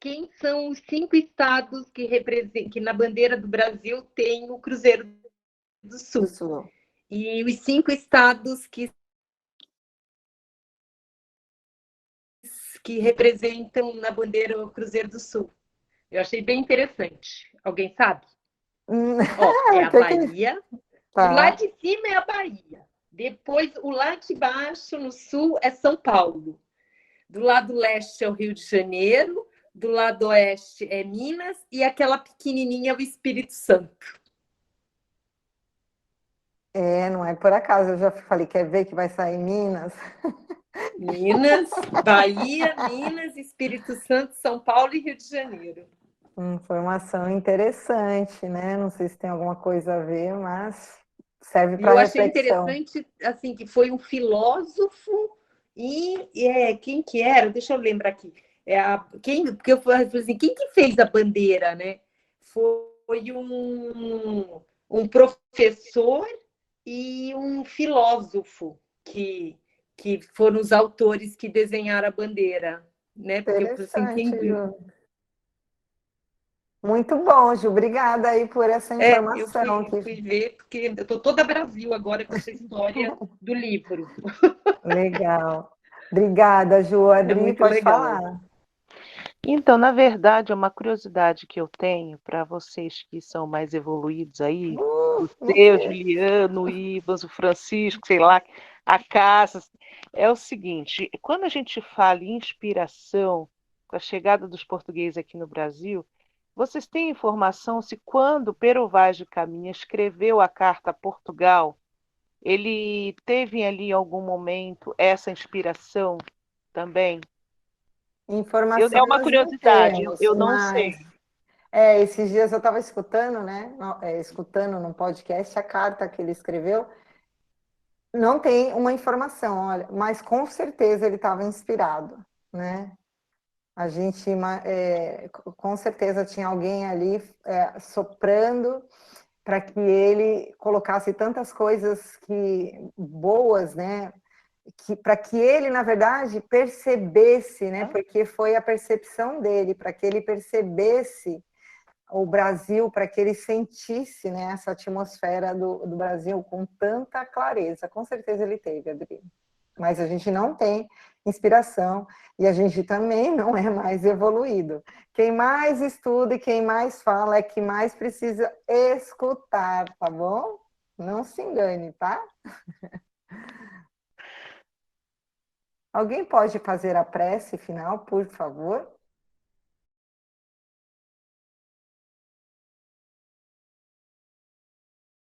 Quem são os 5 estados que na bandeira do Brasil tem o Cruzeiro do Sul? E os 5 estados que representam na bandeira o Cruzeiro do Sul. Eu achei bem interessante. Alguém sabe? Ó, é a O que que... Bahia. O lá Tá. de cima é a Bahia. Depois, o lá de baixo, no sul, é São Paulo. Do lado leste é o Rio de Janeiro. Do lado oeste é Minas. E aquela pequenininha é o Espírito Santo. Não é por acaso, eu já falei, quer ver que vai sair Minas? Minas, Bahia, Minas, Espírito Santo, São Paulo e Rio de Janeiro. Informação interessante, né? Não sei se tem alguma coisa a ver, mas serve E para eu achei reflexão. interessante, assim, que foi um filósofo quem que era? Deixa eu lembrar aqui. Porque eu falei assim, quem que fez a bandeira, né? Foi um professor e um filósofo que foram os autores que desenharam a bandeira, né? Porque eu falei assim, Interessante, Ju. Muito bom, Ju. Obrigada aí por essa eu informação. fui ver, porque eu estou toda Brasil agora com essa história do livro. Legal. Obrigada, Ju. É Adri, muito pode legal. falar. Então, na verdade, é uma curiosidade que eu tenho para vocês que são mais evoluídos aí, você, o Juliano, o Ibas, o Francisco, sei lá, a Cássia, é o seguinte: quando a gente fala em inspiração, com a chegada dos portugueses aqui no Brasil, vocês têm informação se quando Pero Vaz de Caminha escreveu a carta a Portugal, ele teve ali em algum momento essa inspiração também? Informação É uma nós não curiosidade, temos, eu não mas sei. esses dias eu estava escutando, né? Escutando num podcast a carta que ele escreveu. Não tem uma informação, olha, mas com certeza ele estava inspirado, né? A gente, com certeza, tinha alguém ali soprando para que ele colocasse tantas coisas boas, né? Para que ele, na verdade, percebesse, né? Porque foi a percepção dele, para que ele percebesse o Brasil, para que ele sentisse, né, essa atmosfera do Brasil com tanta clareza. Com certeza ele teve, Adri. Mas a gente não tem inspiração e a gente também não é mais evoluído. Quem mais estuda e quem mais fala é que mais precisa escutar, tá bom? Não se engane, tá? Alguém pode fazer a prece final, por favor?